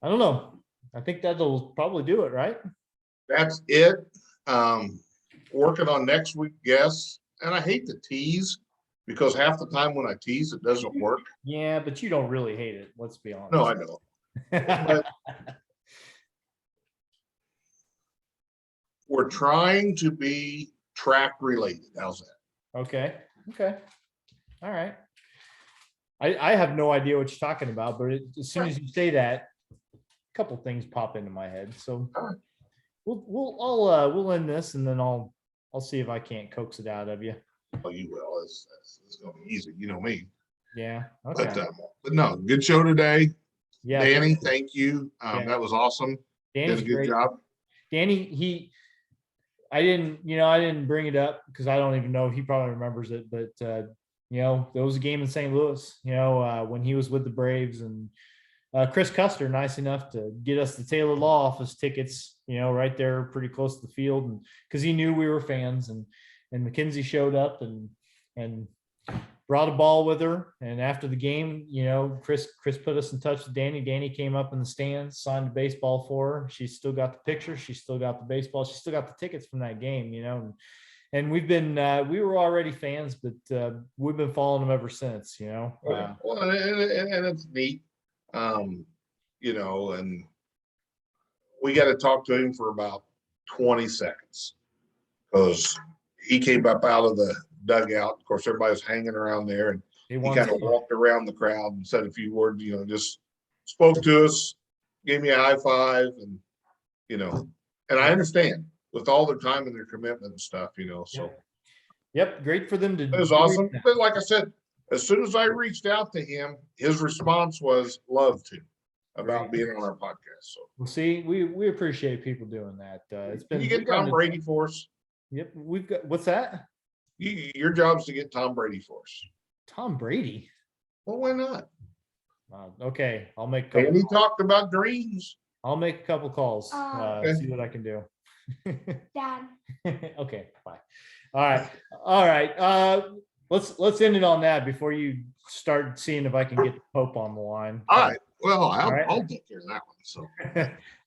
A: I don't know. I think that'll probably do it, right?
C: That's it. Working on next week guests, and I hate to tease because half the time when I tease, it doesn't work.
A: Yeah, but you don't really hate it. Let's be honest.
C: No, I don't. But we're trying to be track related. How's that?
A: Okay. All right. I have no idea what you're talking about, but as soon as you say that, a couple things pop into my head. So
C: right.
A: we'll end this, and then I'll see if I can't coax it out of you.
C: Oh, you will. It's gonna be easy. You know me.
A: Yeah. Okay.
C: But no, good show today.
A: Yeah.
C: Danny, thank you.
A: Yeah.
C: That was awesome.
A: Danny's
C: did a good
A: great.
C: job.
A: Danny, I didn't bring it up because I don't even know if he probably remembers it, but there was a game in St. Louis, when he was with the Braves, and Chris Custer, nice enough to get us the Taylor Law Office tickets, right there pretty close to the field. And because he knew we were fans, and Mackenzie showed up and brought a ball with her. And after the game, Chris put us in touch with Danny. Danny came up in the stands, signed a baseball for her. She's still got the picture. She's still got the baseball. She still got the tickets from that game, and we've been, we were already fans, but we've been following them ever since,
C: Well, and it's neat, and we got to talk to him for about 20 seconds because he came up out of the dugout. Of course, everybody was hanging around there, and he kind of walked around the crowd and said a few words, just spoke to us, gave me a high five, and, and I understand with all their time and their commitment and stuff, so.
A: Yep. Great for them to.
C: It was awesome. But like I said, as soon as I reached out to him, his response was love to about being on our podcast. So
A: we'll see, we appreciate people doing that. It's been.
C: You get Tom Brady for us.
A: Yep. We've got, what's that?
C: Your job is to get Tom Brady for us.
A: Tom Brady?
C: Well, why not?
A: Okay. I'll make.
C: And he talked about dreams.
A: I'll make a couple calls. See what I can do.
D: Dad.
A: Okay, bye. All right. Let's end it on that before you start seeing if I can get the Pope on the line.
C: All right. Well, I'll take care of that one. So.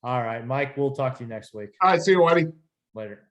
A: All right, Mike, we'll talk to you next week.
C: All right. See you, Whitey.
A: Later.